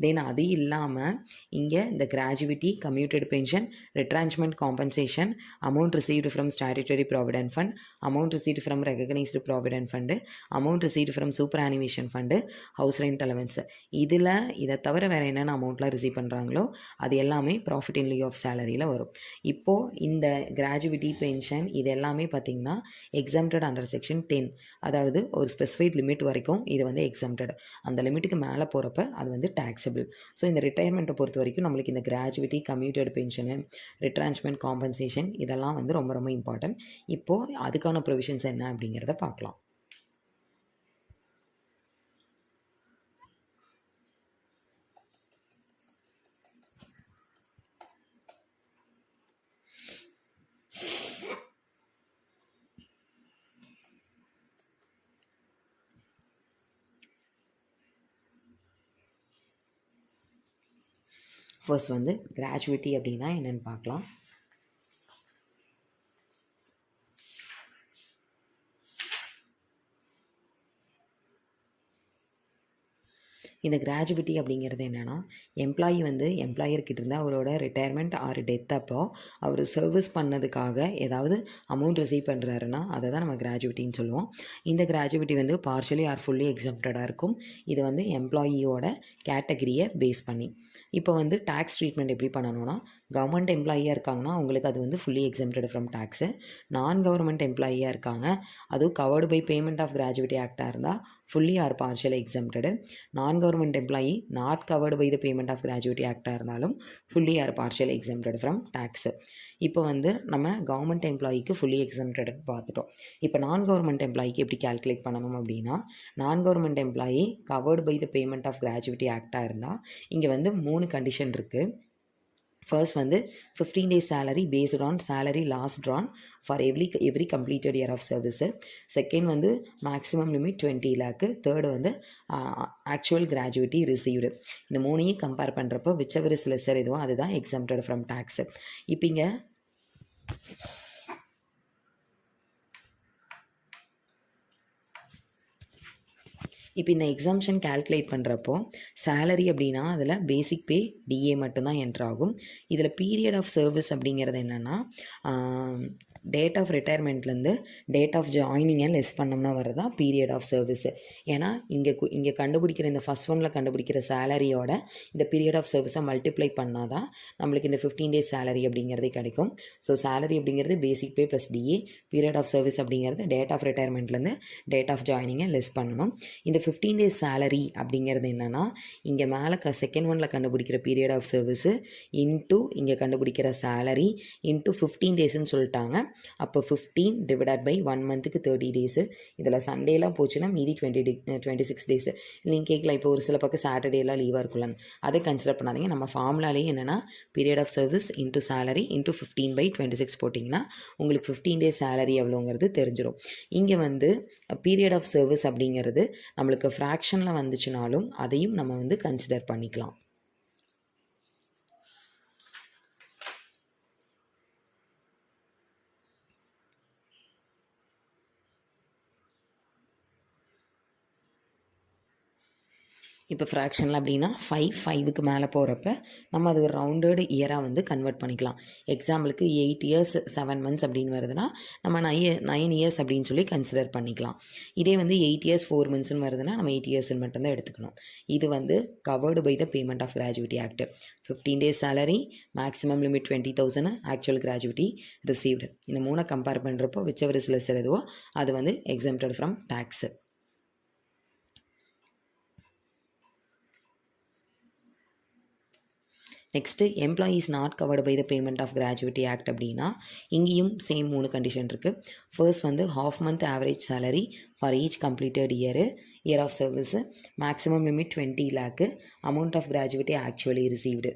தென் அது இல்லாமல் இங்கே இந்த gratuity, commuted pension, retrenchment compensation, amount received from statutory provident fund, amount received from recognised provident fund, amount received from superannuation fund, house rent allowance. இதை தவிர வேறு என்னென்ன அமௌண்ட்லாம் ரிசீவ் பண்ணுறாங்களோ அது எல்லாமே ப்ராஃபிட் இன் லியூ ஆஃப் சேலரியில் வரும். இப்போது இந்த கிராஜுவிட்டி, பென்ஷன் இது எல்லாமே பார்த்திங்கன்னா எக்ஸம்டட் அண்டர் செக்ஷன் 10. அதாவது ஒரு ஸ்பெசிஃபைட் லிமிட் வரைக்கும் இது வந்து எக்ஸம்டட். அந்த லிமிட்டுக்கு மேலே போகிறப்ப அது வந்து டேக்ஸபிள். ஸோ இந்த ரிட்டையர்மெண்ட்டை பொறுத்த வரைக்கும் நம்மளுக்கு இந்த கிராஜுவிட்டி, கம்யூட்டட் பென்ஷனு, ரிட்ரான்ச்மெண்ட் காம்பன்சேஷன் இதெல்லாம் வந்து ரொம்ப ரொம்ப இம்பார்ட்டன்ட். இப்போது அதுக்கான ப்ரொவிஷன்ஸ் என்ன அப்படிங்கிறத பார்க்கலாம். ஃபர்ஸ்ட் வந்து கிராஜுவிட்டி அப்படின்னா என்னென்னு பார்க்கலாம். இந்த கிராஜுவிட்டி அப்படிங்கிறது என்னென்னா, எம்ப்ளாயி வந்து எம்ப்ளாயர்கிட்ட அவரோட ரிட்டையர்மெண்ட் ஆர் டெத் அப்போ அவர் சர்வீஸ் பண்ணதுக்காக ஏதாவது அமௌண்ட் ரிசீவ் பண்ணுறாருன்னா அதை தான் நம்ம கிராஜுவிட்டின்னு சொல்லுவோம். இந்த கிராஜுவிட்டி வந்து பார்ஷியலி ஆர் ஃபுல்லி எக்ஸம்ப்டடாக இருக்கும். இது வந்து எம்ப்ளாயியோட கேட்டகரியை பேஸ் பண்ணி. இப்போ வந்து டேக்ஸ் ட்ரீட்மெண்ட் எப்படி பண்ணணும்னா, கவர்மெண்ட் எம்ப்ளாயியாக இருக்காங்கன்னா அவங்களுக்கு அது வந்து fully exempted from tax. Non government எம்ப்ளாயியாக இருக்காங்க, அதுவும் covered by payment of gratuity ஆக்டாக இருந்தால் fully or partial exempted. Non government employee not covered by the payment of gratuity ஆக்டாக இருந்தாலும் fully or partial exempted from tax. இப்போ வந்து நம்ம கவர்மெண்ட் எம்ப்ளாயிக்கு ஃபுல்லி எக்ஸம்ப்டட் பார்த்துட்டோம். இப்போ நான் கவர்மெண்ட் எம்ப்ளாயிக்கு எப்படி கால்குலேட் பண்ணணும் அப்படின்னா, non government employee covered by the payment of gratuity ஆக்டாக இருந்தால் இங்கே வந்து 3 கண்டிஷன் இருக்குது. ஃபர்ஸ்ட் வந்து 15 days salary based on salary last drawn for every completed year of service. Second வந்து maximum limit 20 lakh. தேர்டு வந்து actual gratuity received. இந்த மூணையும் கம்பேர் பண்ணுறப்போ whichever is lesser எதுவோ அதுதான் exempted from tax. இப்போ இங்கே இப்போ இந்த எக்ஸாம்ஷன் கால்குலேட் பண்ணுறப்போ சேலரி அப்படின்னா அதில் பேசிக் பே, டிஏ மட்டும்தான் என்ட்ரு ஆகும். இதில் பீரியட் ஆஃப் சர்வீஸ் அப்படிங்கிறது என்னென்னா, டேட் ஆஃப் ரிட்டையர்மெண்ட்லேருந்து டேட் ஆஃப் ஜாயினிங்கை லெஸ் பண்ணோம்னா வரதா பீரியட் ஆஃப் சர்வீஸு. ஏன்னா இங்கே கண்டுபிடிக்கிற இந்த ஃபஸ்ட் ஒனில் கண்டுபிடிக்கிற சேலரியோட இந்த பீரியட் ஆஃப் சர்வீஸை மல்டிப்ளை பண்ணால் தான் நம்மளுக்கு இந்த 15 days சேலரி அப்படிங்கிறதே கிடைக்கும். ஸோ சேலரி அப்படிங்கிறது basic pay plus DA, period of service அப்படிங்கிறது டேட் ஆஃப் ரிட்டையர்மெண்ட்லேருந்து டேட் ஆஃப் ஜாயினிங்கை லெஸ் பண்ணணும். இந்த 15 days சேலரி அப்படிங்கிறது என்னென்னா, இங்கே மேலே செகண்ட் ஒனில் கண்டுபிடிக்கிற பீரியட் ஆஃப் சர்வீஸு இன்ட்டு இங்கே கண்டுபிடிக்கிற சேலரி இன்ட்டு 15 daysன்னு சொல்லிட்டாங்க. அப்போ 15 டிவைடட் பை 1 மந்த்துக்கு 30 days. இதில் சண்டேலாம் போச்சுன்னா மீதி 26 days. நீங்கள் கேட்கலாம், இப்போ ஒரு சில பக்கம் சாட்டர்டேலாம் லீவாக இருக்கும்லன்னு, அதை கன்சிடர் பண்ணாதீங்க. நம்ம ஃபார்முலாலேயே என்னென்னா period of service into salary into 15/26 போட்டிங்கன்னா உங்களுக்கு 15 days சேலரி எவ்வளோங்கிறது தெரிஞ்சிடும். இங்கே வந்து பீரியட் ஆஃப் சர்வீஸ் அப்படிங்கிறது நம்மளுக்கு ஃப்ராக்ஷனில் வந்துச்சுனாலும் அதையும் நம்ம வந்து கன்சிடர் பண்ணிக்கலாம். இப்போ ஃப்ராக்ஷனில் அப்படின்னா 5க்கு மேலே போகிறப்ப நம்ம அது ஒரு ரவுண்டட் இயராக வந்து கன்வெர்ட் பண்ணிக்கலாம். எக்ஸாம்பிளுக்கு 8 years 7 months அப்படின்னு வருதுன்னா நம்ம 9 years அப்படின்னு சொல்லி கன்சிடர் பண்ணிக்கலாம். இதே வந்து 8 years 4 monthsன்னு வருதுன்னா நம்ம 8 years மட்டும்தான் எடுத்துக்கணும். இது வந்து covered by the payment of gratuity act. 15 days salary, maximum limit 20,000, actual gratuity received. இந்த 3 கம்பேர் பண்ணுறப்போ whichever is lesser எதுவோ அது வந்து exempted from tax. Next employees not covered by the payment of gratuity act அப்படின்னா இங்கேயும் same 3 condition இருக்குது. First வந்து half month average salary for each completed year of service, maximum limit 20 lakh, amount of gratuity actually received.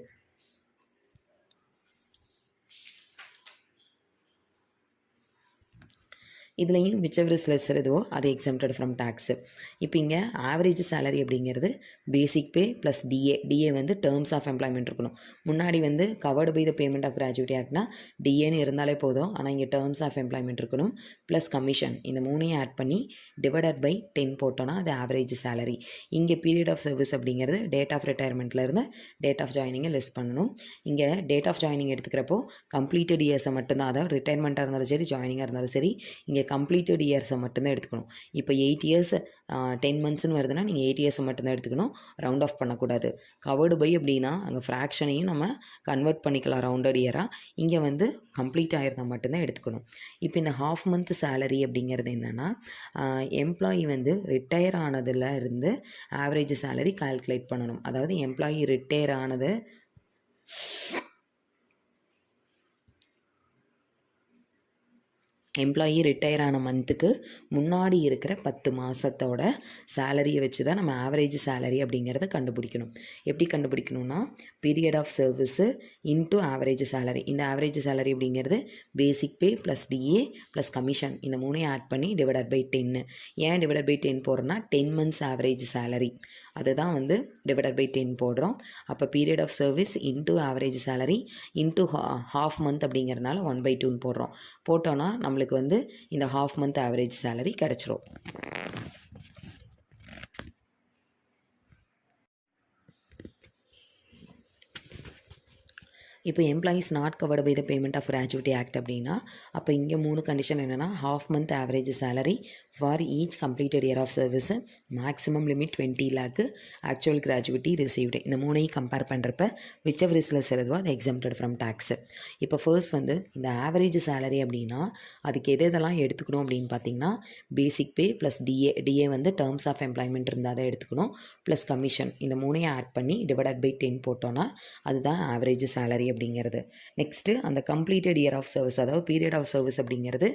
இதுலேயும் whichever is lesser எதுவோ அது exempted from tax. இப்போ இங்கே average salary அப்படிங்கிறது பேசிக் பே ப்ளஸ் டிஏ வந்து terms of employment இருக்கணும். முன்னாடி வந்து covered by the payment of gratuity ஆக்ட்னா டிஏன்னு இருந்தாலே போதும். ஆனால் இங்கே டேர்ம்ஸ் ஆஃப் எம்ப்ளாய்மெண்ட் இருக்கணும் ப்ளஸ் கமிஷன், இந்த மூணையும் ஆட் பண்ணி டிவைடட் பை 10 போட்டோன்னா அது ஆவரேஜ் சேலரி. இங்கே பீரியட் ஆஃப் சர்வீஸ் அப்படிங்கிறது டேட் ஆஃப் ரிட்டையர்மெண்ட்லேருந்து டேட் ஆஃப் ஜாயினிங்கை லெஸ் பண்ணணும். இங்கே டேட் ஆஃப் ஜாயினிங் எடுத்துக்கிறப்போ கம்ப்ளீட்டட் இயர்ஸை மட்டும்தான், அதாவது ரிட்டையர்மெண்ட்டாக இருந்தாலும் சரி ஜாயினிங்காக இருந்தாலும் சரி இங்கே கம்ப்ளீட்டட் இயர்ஸை மட்டும்தான் எடுத்துக்கணும். இப்போ 8 இயர்ஸ் 10 மந்த்ஸ்னு வருதுன்னா நீங்கள் 8 இயர்ஸை மட்டும்தான் எடுத்துக்கணும், ரவுண்ட் ஆஃப் பண்ணக்கூடாது. கவர்டு பை அப்படின்னா அங்கே ஃப்ராக்ஷனையும் நம்ம கன்வெர்ட் பண்ணிக்கலாம் ரவுண்டட் இயராக. இங்கே வந்து கம்ப்ளீட் ஆகிருந்தால் மட்டும்தான் எடுத்துக்கணும். இப்போ இந்த ஹாஃப் மந்த் சேலரி அப்படிங்கிறது என்னென்னா எம்ப்ளாயி வந்து ரிட்டையர் ஆனதில் இருந்து ஆவரேஜ் சேலரி கால்குலேட் பண்ணணும். அதாவது எம்ப்ளாயி ரிட்டையர் ஆனது எம்ப்ளாயி ரிட்டையர் ஆன மந்த்துக்கு முன்னாடி இருக்கிற 10 மாதத்தோட சேலரியை வச்சு தான் நம்ம ஆவரேஜ் சேலரி அப்படிங்கிறத கண்டுபிடிக்கணும். எப்படி கண்டுபிடிக்கணும்னா period of service into average salary. இந்த ஆவரேஜ் சேலரி அப்படிங்கிறது basic pay plus DA plus commission, இந்த மூணையும் ஆட் பண்ணி டிவைடட் பை 10. ஏன் டிவைடட் பை 10 போடுறோன்னா 10 மந்த்ஸ் ஆவரேஜ் சேலரி, அதுதான் வந்து டிவைடட் பை 10 போடுறோம். அப்போ period of service into average salary into half month அப்படிங்கிறதுனால 1/2 போடுறோம். போட்டோன்னா நம்மளுக்கு வந்து இந்த ஹாஃப் மந்த் ஆவரேஜ் சேலரி கிடைச்சிரும். இப்போ employees not covered by the payment of gratuity act அப்படின்னா அப்போ இங்கே 3 கண்டிஷன் என்னென்னா half month average salary for each completed year of service, maximum limit 20 lakh, actual gratuity received. இந்த மூணையும் கம்பேர் பண்ணுறப்ப whichever is less எதுவோ அது எக்ஸம்டட் ஃப்ரம் டேக்ஸு. இப்போ ஃபர்ஸ்ட் வந்து இந்த ஆவரேஜ் சேலரி அப்படின்னா அதுக்கு எதெல்லாம் எடுத்துக்கணும் அப்படின்னு பார்த்தீங்கன்னா பேசிக் பே ப்ளஸ் டிஏ வந்து டேர்ம்ஸ் ஆஃப் எம்ப்ளாய்மெண்ட் இருந்தால் தான் எடுத்துக்கணும், ப்ளஸ் கமிஷன், இந்த மூணையும் ஆட் பண்ணி டிவைடட் பை 10 போட்டோன்னா அதுதான் ஆவரேஜ் சேலரி அப்படிங்கிறது. நெக்ஸ்ட்டு அந்த கம்ப்ளீட்டட் இயர் ஆஃப் சர்வீஸ், அதாவது பீரியட் ஆஃப் சர்வீஸ் அப்படிங்கிறது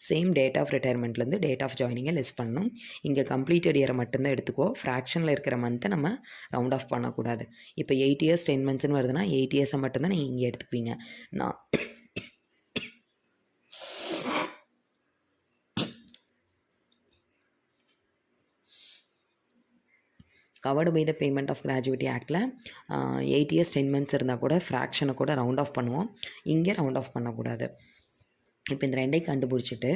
சேம் டேட் ஆஃப் ரிட்டையர்மெண்ட்லேருந்து டேட் ஆஃப் ஜாயினிங்கை லெஸ் பண்ணணும். இங்கே கம்ப்ளீட்டட் இயரை மட்டும்தான் எடுத்துக்கோ, ஃப்ராக்ஷனில் இருக்கிற மந்த்தை நம்ம ரவுண்ட் ஆஃப் பண்ணக்கூடாது. இப்போ 8 இயர்ஸ் 10 monthsன்னு வருதுன்னா 8 இயர்ஸை மட்டும்தான் நீங்கள் இங்கே எடுத்துப்பீங்க. Non covered by the payment of gratuity ஆக்டில் 8 இயர்ஸ் 10 months இருந்தால் கூட ஃப்ராக்ஷனை கூட ரவுண்ட் ஆஃப் பண்ணுவோம், இங்கே ரவுண்ட் ஆஃப் பண்ணக்கூடாது. இப்போ இந்த ரெண்டையும் கண்டுபிடிச்சிட்டு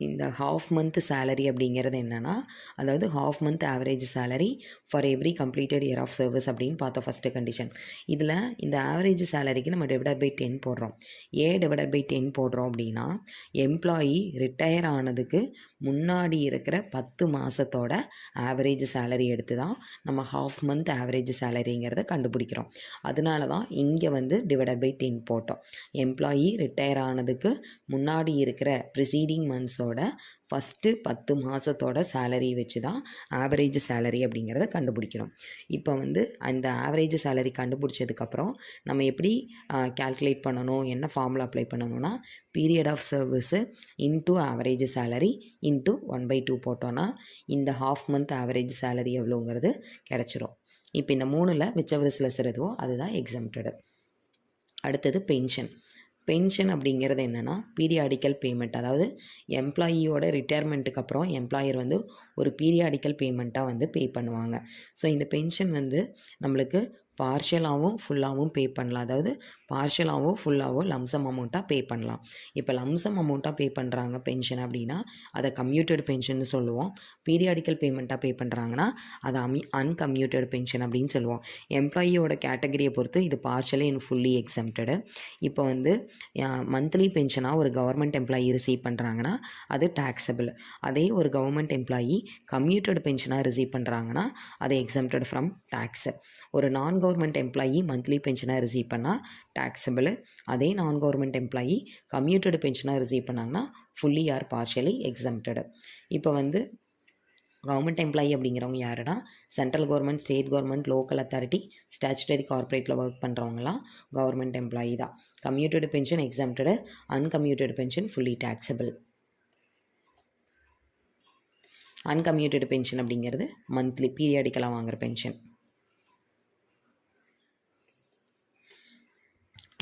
இந்த ஹாஃப் மந்த் சேலரி அப்படிங்கிறது என்னென்னா அதாவது half month average salary for every completed year of service அப்படின்னு பார்த்தோம் ஃபஸ்ட்டு கண்டிஷன். இதில் இந்த ஆவரேஜ் சேலரிக்கு நம்ம டிவைடட் பை 10 போடுறோம். ஏன் டிவைடட் பை 10 போடுறோம் அப்படின்னா எம்ப்ளாயி ரிட்டையர் ஆனதுக்கு முன்னாடி இருக்கிற 10 மாதத்தோட ஆவரேஜ் சேலரி எடுத்து தான் நம்ம ஹாஃப் மந்த் ஆவரேஜ் சேலரிங்கிறத கண்டுபிடிக்கிறோம். அதனால தான் இங்கே வந்து டிவைடட் பை 10 போட்டோம். எம்ப்ளாயி ரிட்டையர் ஆனதுக்கு முன்னாடி இருக்கிற ப்ரிசீடிங் மந்த்ஸோட ஃபஸ்ட்டு 10 மாதத்தோட சேலரி வச்சு தான் ஆவரேஜ் சேலரி அப்படிங்கிறத கண்டுபிடிக்கிறோம். இப்போ வந்து அந்த ஆவரேஜ் சேலரி கண்டுபிடிச்சதுக்கப்புறம் நம்ம எப்படி கால்குலேட் பண்ணணும், என்ன ஃபார்முலா அப்ளை பண்ணணும்னா period of service into average salary into 1/2 போட்டோன்னா இந்த ஹாஃப் மந்த் ஆவரேஜ் சேலரி எவ்வளோங்கிறது கிடச்சிரும். இப்போ இந்த 3ல் விச்செவர் இஸ் லெஸ்ஸர் எதுவோ அதுதான் எக்ஸம்டடு. அடுத்தது பென்ஷன் அப்படிங்கிறது என்னென்னா பீரியாடிக்கல் பேமெண்ட், அதாவது எம்ப்ளாயியோட ரிட்டையர்மெண்ட்டுக்கு அப்புறம் எம்ப்ளாயர் வந்து ஒரு பீரியாடிக்கல் பேமெண்ட்டாக வந்து பே பண்ணுவாங்க. ஸோ இந்த பென்ஷன் வந்து நம்மளுக்கு பார்ஷியலாகவும் ஃபுல்லாகவும் பே பண்ணலாம், அதாவது பார்ஷியலாகவும் ஃபுல்லாகவும் லம்சம் அமௌண்ட்டாக பே பண்ணலாம். இப்போ லம்சம் அமௌண்ட்டாக பே பண்ணுறாங்க பென்ஷன் அப்படின்னா அதை கம்யூட்டட் பென்ஷன்னு சொல்லுவோம். பீரியாடிக்கல் பேமெண்ட்டாக பே பண்ணுறாங்கன்னா அதை அன்கம்யூட்டட் பென்ஷன் அப்படின்னு சொல்லுவோம். எம்ப்ளாயியோட கேட்டகரியை பொறுத்து இது பார்ஷியலி அண்ட் ஃபுல்லி எக்ஸம்டடு. இப்போ வந்து மந்த்லி பென்ஷனாக ஒரு கவர்மெண்ட் எம்ப்ளாயி ரிசீவ் பண்ணுறாங்கன்னா அது டேக்ஸபிள். அதே ஒரு கவர்மெண்ட் எம்ப்ளாயி கம்யூட்டட் பென்ஷனாக ரிசீவ் பண்ணுறாங்கன்னா அது எக்ஸம்டட் ஃப்ரம் டேக்ஸு. ஒரு நான் கவர்மெண்ட் எம்ப்ளாயி மந்த்லி பென்ஷனாக ரிசீவ் பண்ணால் டேக்ஸபிள். அதே நான் கவர்மெண்ட் எம்ப்ளாயி கம்யூட்டட் பென்ஷனாக ரிசீவ் பண்ணாங்கன்னா ஃபுல்லி ஆர் பார்ஷியலி எக்ஸம்டடு. இப்போ வந்து கவர்மெண்ட் எம்ப்ளாயி அப்படிங்கிறவங்க யாருன்னா central government, state government, local authority, statutory கார்ப்பரேட்டில் ஒர்க் பண்ணுறவங்களாம் கவர்மெண்ட் எம்ப்ளாயி தான். Commuted pension exempted, uncommuted pension fully taxable. Uncommuted pension அப்படிங்கிறது மந்த்லி பீரியாடிக்கலாக வாங்குகிற பென்ஷன்.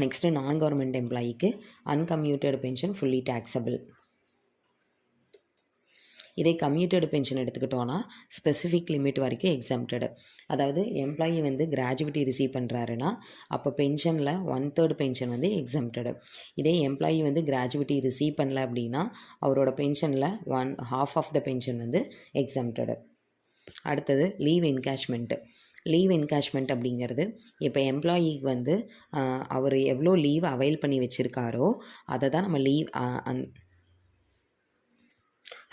நெக்ஸ்ட்டு நான் கவர்மெண்ட் எம்ப்ளாயிக்கு அன்கம்யூட்டட் பென்ஷன் ஃபுல்லி டேக்ஸபிள். இதே கம்யூட்டட் பென்ஷன் எடுத்துக்கிட்டோன்னா ஸ்பெசிஃபிக் லிமிட் வரைக்கும் எக்ஸம்ப்டடு. அதாவது எம்ப்ளாயி வந்து கிராஜுவிட்டி ரிசீவ் பண்ணுறாருன்னா அப்போ பென்ஷனில் 1/3 பென்ஷன் வந்து எக்ஸம்ப்டடு. இதே எம்ப்ளாயி வந்து கிராஜுவிட்டி ரிசீவ் பண்ணல அப்படின்னா அவரோட பென்ஷனில் 1/2 ஆஃப் த பென்ஷன் வந்து எக்ஸம்ப்டடு. அடுத்தது லீவ் என்கேஷ்மெண்ட்டு. லீவ் என்கேஷ்மெண்ட் அப்படிங்கிறது இப்போ எம்ப்ளாயிக்கு வந்து அவர் எவ்வளோ லீவ் அவைல் பண்ணி வச்சுருக்காரோ அதை தான் நம்ம லீவ்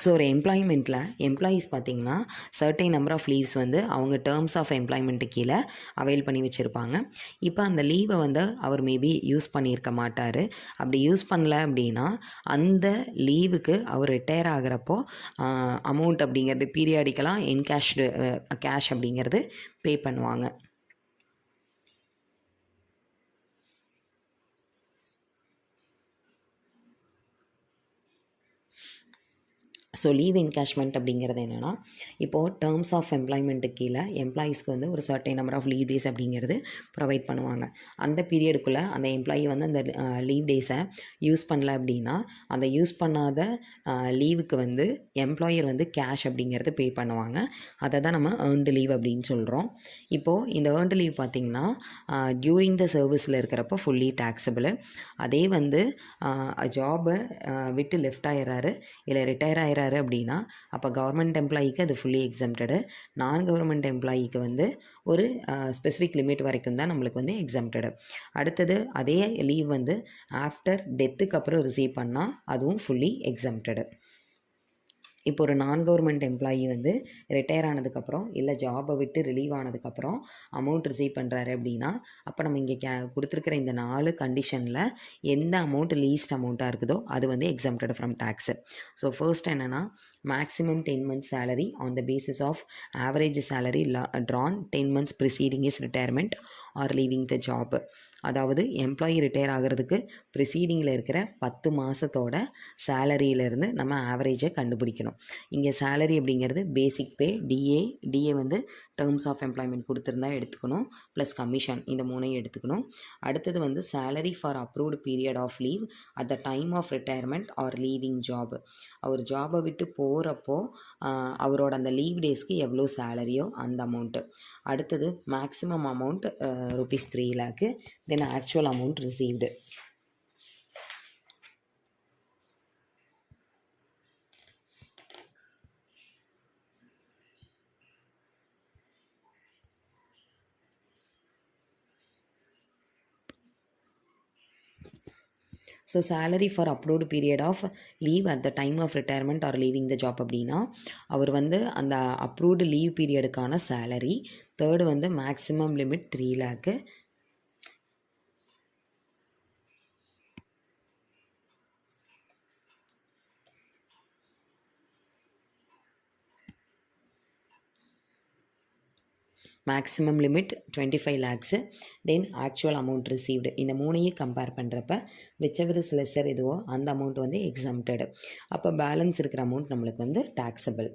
ஸோ ஒரு எம்ப்ளாயீஸ் பார்த்திங்கன்னா சர்டைன் நம்பர் ஆஃப் லீவ்ஸ் வந்து அவங்க டேர்ம்ஸ் ஆஃப் எம்ப்ளாய்மெண்ட்டு கீழே அவைல் பண்ணி வச்சுருப்பாங்க. இப்போ அந்த லீவை வந்து அவர் மேபி யூஸ் பண்ணியிருக்க மாட்டார். அப்படி யூஸ் பண்ணல அப்படின்னா அந்த லீவுக்கு அவர் ரிட்டையர் ஆகிறப்போ அமௌண்ட் அப்படிங்கிறது பீரியாடிக்கலாக கேஷ் அப்படிங்கிறது பே பண்ணுவாங்க. ஸோ லீவ் என்கேஷ்மெண்ட் அப்படிங்கிறது என்னென்னா, இப்போது டேர்ம்ஸ் ஆஃப் எம்ப்ளாய்மெண்ட்டு கீழே எம்ப்ளாயீஸ்க்கு வந்து ஒரு certain number of leave days அப்படிங்கிறது ப்ரொவைட் பண்ணுவாங்க. அந்த பீரியடுக்குள்ளே அந்த எம்ப்ளாயி வந்து அந்த லீவ் டேஸை யூஸ் பண்ணல அப்படின்னா அந்த யூஸ் பண்ணாத லீவுக்கு வந்து எம்ப்ளாயர் வந்து கேஷ் அப்படிங்கிறது பே பண்ணுவாங்க. அதை தான் நம்ம ஏர்ன்டு லீவ் அப்படின்னு சொல்கிறோம். இப்போது இந்த ஏர்ன்டு லீவ் பார்த்திங்கன்னா டியூரிங் த சர்வீஸில் இருக்கிறப்போ ஃபுல்லி டேக்ஸபிள். அதே வந்து ஜாபை விட்டு லெஃப்ட் ஆயிடுறாரு இல்லை ரிட்டையர் ஆயிடுறாரு அப்படின்னா அப்போ கவர்மெண்ட் எம்ப்ளாயிக்கு அது ஃபுல்லி எக்ஸம்ப்டடு. நான் கவர்மெண்ட் எம்ப்ளாயிக்கு வந்து ஒரு ஸ்பெசிஃபிக் லிமிட் வரைக்கும் தான் நம்மளுக்கு வந்து எக்ஸம்ப்டடு. அடுத்தது அதே லீவ் வந்து ஆஃப்டர் டெத்துக்கு அப்புறம் ரிசீவ் பண்ணால் அதுவும் ஃபுல்லி எக்ஸம்ப்டடு. இப்போ ஒரு நான் கவர்மெண்ட் எம்ப்ளாயி வந்து ரிட்டையர் ஆனதுக்கப்புறம் இல்லை ஜாபை விட்டு ரிலீவ் ஆனதுக்கப்புறம் அமௌண்ட் ரிசீவ் பண்ணுறாரு அப்படின்னா அப்போ நம்ம இங்கே கொடுத்துருக்கிற இந்த 4 கண்டிஷனில் எந்த அமௌண்ட் லீஸ்ட் அமௌண்ட்டாக இருக்குதோ அது வந்து exempted from tax. So first என்னென்னா maximum 10 months salary on the basis of average salary drawn 10 months preceding his retirement or leaving the job. அதாவது எம்ப்ளாயி ரிட்டையர் ஆகிறதுக்கு ப்ரிசீடிங்கில் இருக்கிற 10 மாதத்தோட சேலரியிலேருந்து நம்ம ஆவரேஜை கண்டுபிடிக்கணும். இங்கே சேலரி அப்படிங்கிறது பேசிக் பே, டிஏ வந்து டேர்ம்ஸ் ஆஃப் எம்ப்ளாய்மெண்ட் கொடுத்துருந்தா எடுத்துக்கணும், ப்ளஸ் கமிஷன், இந்த 3ஐயும் எடுத்துக்கணும். அடுத்தது வந்து salary for approved period of leave at the time of retirement or leaving job. அவர் ஜாபை விட்டு போகிறப்போ அவரோட அந்த லீவ் டேஸ்க்கு எவ்வளோ சேலரியோ அந்த அமௌண்ட்டு. அடுத்தது maximum amount rupees 3 lakh, then actual amount received. So salary for approved period of leave at the time of retirement or leaving the job அப்படின்னா அவர் வந்து அந்த அப்ரூவ்டு லீவ் பீரியடுக்கான சேலரி. தேர்டு வந்து maximum limit 3 lakh. Maximum limit 25 lakhs, then actual amount received. இந்த 3ஐயும் compare பண்ணுறப்ப whichever is lesser எதுவோ அந்த அமௌண்ட் வந்து எக்ஸம்ப்டடு. அப்போ பேலன்ஸ் இருக்கிற அமௌண்ட் நம்மளுக்கு வந்து டேக்ஸபிள்.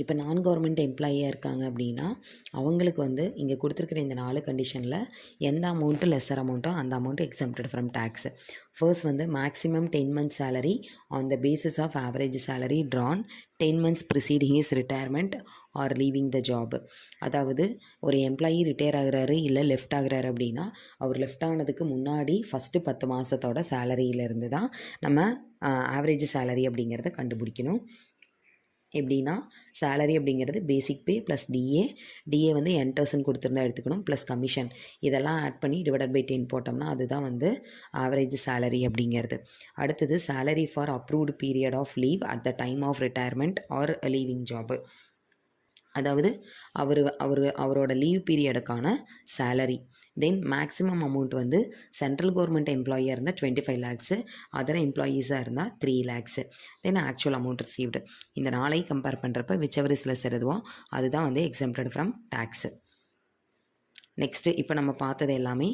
இப்போ நான் கவர்மெண்ட் எம்ப்ளாயியாக இருக்காங்க அப்படின்னா அவங்களுக்கு வந்து இங்கே கொடுத்துருக்குற இந்த 4 கண்டிஷனில் எந்த அமௌண்ட்டு லெஸ்ஸர் அமௌண்ட்டோ அந்த amount exempted from tax. First வந்து maximum 10 months salary on the basis of average salary drawn 10 months preceding his retirement or leaving the job. அதாவது ஒரு எம்ப்ளாயி ரிட்டையர் ஆகுறாரு இல்லை லெஃப்ட் ஆகுறாரு அப்படின்னா அவர் லெஃப்ட் ஆனதுக்கு முன்னாடி ஃபஸ்ட்டு 10 மாதத்தோட சேலரியிலேருந்து தான் நம்ம ஆவரேஜ் சேலரி அப்படிங்கிறத கண்டுபிடிக்கணும். எப்படின்னா சேலரி அப்படிங்கிறது பேசிக் பே ப்ளஸ் டிஏ வந்து 10% கொடுத்துருந்தா எடுத்துக்கணும் ப்ளஸ் கமிஷன் இதெல்லாம் ஆட் பண்ணி டிவைடட் பை 10 போட்டோம்னா அதுதான் வந்து ஆவரேஜ் சேலரி அப்படிங்கிறது. அடுத்தது salary for approved period of leave at the time of retirement or leaving job. அதாவது அவரோட லீவ் பீரியடுக்கான சேலரி. தென் மேக்ஸிமம் அமௌண்ட் வந்து சென்ட்ரல் கவர்மெண்ட் எம்ப்ளாயியாக இருந்தால் 25 lakhs, அதர் எம்ப்ளாயீஸாக இருந்தால் 3 lakhs. Then actual amount received. இந்த 4 கம்பேர் பண்ணுறப்ப விச்செவர் இஸ் லெஸ் எதுவும் அதுதான் வந்து எக்ஸம்ப்டட் ஃப்ரம் டேக்ஸு. நெக்ஸ்ட்டு இப்போ நம்ம பார்த்தது எல்லாமே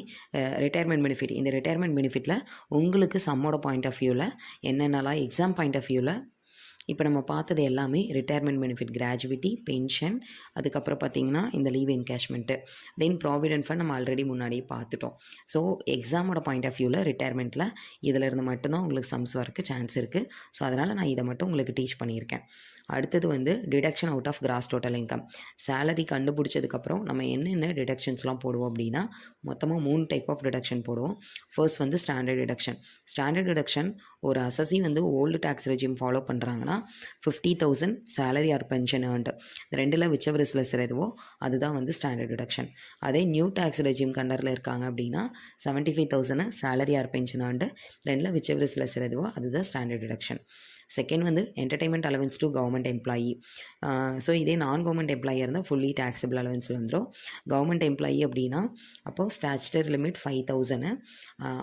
ரிட்டையர்மெண்ட் பெனிஃபிட். இந்த ரிட்டையர்மெண்ட் பெனிஃபிட்டில் உங்களுக்கு சம்மோட பாயிண்ட் ஆஃப் வியூவில் என்னென்னலாம் எக்ஸாம் பாயிண்ட் ஆஃப் வியூவில் இப்போ நம்ம பார்த்தது எல்லாமே ரிட்டையர்மெண்ட் பெனிஃபிட், கிராஜுவிட்டி, பென்ஷன், அதுக்கப்புறம் பார்த்திங்கன்னா இந்த லீவ் என்கேஷ்மெண்ட்டு, தென் ப்ராவிடென்ட் ஃபண்ட் நம்ம ஆல்ரெடி முன்னாடியே பார்த்துட்டோம். ஸோ எக்ஸாமோட பாயிண்ட் ஆஃப் வியூவில் ரிட்டையர்மெண்ட்டில் இதிலிருந்து மட்டும்தான் உங்களுக்கு சம்ஸ் வரக்கு சான்ஸ் இருக்குது. ஸோ அதனால் நான் இதை மட்டும் உங்களுக்கு டீச் பண்ணியிருக்கேன். அடுத்தது வந்து deduction out of gross total income. Salary கண்டுபிடிச்சதுக்கப்புறம் நம்ம என்னென்ன டிடக்ஷன்ஸ்லாம் போடுவோம் அப்படின்னா மொத்தமாக 3 டைப் ஆஃப் டிடக்ஷன் போடுவோம். ஃபர்ஸ்ட் வந்து ஸ்டாண்டர்ட் டிடக்ஷன். ஸ்டாண்டர்ட் டிடக்ஷன் ஒரு அசஸி வந்து ஓல்டு டேக்ஸ் ரெஜிம் ஃபாலோ பண்ணுறாங்கன்னா 50,000 சேலரி ஆர் பென்ஷன் ஏர்ன்டு ரெண்டில் விச்செவர் இஸ் லெஸ் எதுவோ அதுதான் வந்து ஸ்டாண்டர்ட் டிடக்ஷன். அதே நியூ டேக்ஸ் ரெஜிம் கண்டரில் இருக்காங்க அப்படின்னா 75,000 சேலரி ஆர் பென்ஷன் ஏர்ன்டு ரெண்டில் விச்செவர் இஸ் லெஸ் எதுவோ அதுதான் ஸ்டாண்டர்ட் டிடக்ஷன். செகண்ட் வந்து entertainment allowance to government employee. So இதே நான் கவர்மெண்ட் எம்ப்ளாயியாக இருந்தால் ஃபுல்லி டேக்ஸபிள் அலவன்ஸ் வந்துடும். கவர்மெண்ட் எம்ப்ளாயி அப்படின்னா அப்போது ஸ்டாச்சுட்டரி லிமிட் 5,000,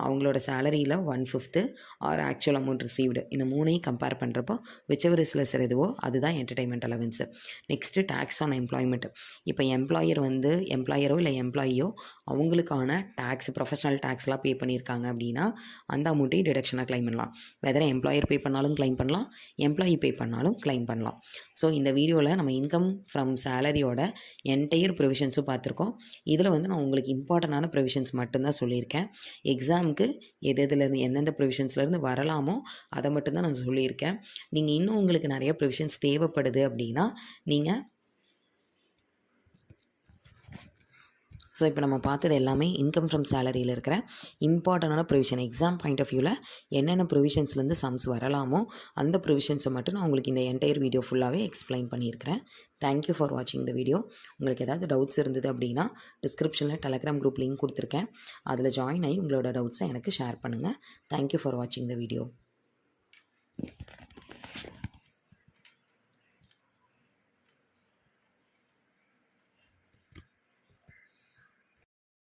அவங்களோட சேலரியில் 1/5 ஆர் ஆக்சுவல் அமௌண்ட் ரிசீவ்டு. இந்த 3ஐயும் கம்பேர் பண்ணுறப்போ விச்செவர் இஸ் லெஸ் எதுவோ அதுதான் entertainment allowance. Next tax on employment. இப்போ எம்ப்ளாயரோ இல்லை எம்ப்ளாயியோ அவங்களுக்கான டேக்ஸ் ப்ரொஃபஷனல் டேக்ஸ்லாம் பே பண்ணியிருக்காங்க அப்படின்னா அந்த அமௌண்ட்டையும் டிடக்ஷனாக க்ளைம் பண்ணலாம். வெதர் எம்ப்ளாயர் பே பண்ணாலும் க்ளைம் பண்ணலாம், எம்ப்ளாயி பே பண்ணாலும் க்ளைம் பண்ணலாம். ஸோ இந்த வீடியோவில் நம்ம இன்கம் ஃப்ரம் சேலரியோட என்டையர் ப்ரொவிஷன்ஸும் பார்த்துருக்கோம். இதில் வந்து நான் உங்களுக்கு இம்பார்ட்டண்டான ப்ரொவிஷன்ஸ் மட்டும்தான் சொல்லியிருக்கேன். எக்ஸாமுக்கு எதுலேருந்து எந்தெந்த ப்ரொவிஷன்ஸ்லேருந்து வரலாமோ அதை மட்டும்தான் நான் சொல்லியிருக்கேன். நீங்கள் இன்னும் உங்களுக்கு நிறைய ப்ரொவிஷன்ஸ் தேவைப்படுது அப்படின்னா நீங்கள் ஸோ இப்போ நம்ம பார்த்தது எல்லாமே இன்கம் ஃப்ரம் சேலரியில் இருக்கிற இம்பார்ட்டண்டான ப்ரொவிஷன். எக்ஸாம் பாயிண்ட் ஆஃப் வியூவில் என்னென்ன ப்ரொவிஷன்ஸ்லேருந்து சம்ஸ் வரலாமோ அந்த ப்ரொவிஷன்ஸை மட்டும் நான் உங்களுக்கு இந்த என்டையர் வீடியோ ஃபுல்லாகவே எக்ஸ்பிளைன் பண்ணியிருக்கிறேன். தேங்க்யூ ஃபார் வாட்சிங் த வீடியோ. உங்களுக்கு ஏதாவது டவுட்ஸ் இருந்தது அப்படின்னா டிஸ்கிரிப்ஷனில் டெலகிராம் குரூப் லிங்க் கொடுத்துருக்கேன், அதில் ஜாயின் ஆகி உங்களோட டவுட்ஸை எனக்கு ஷேர் பண்ணுங்கள். தேங்க்யூ ஃபார் வாட்சிங் த வீடியோ.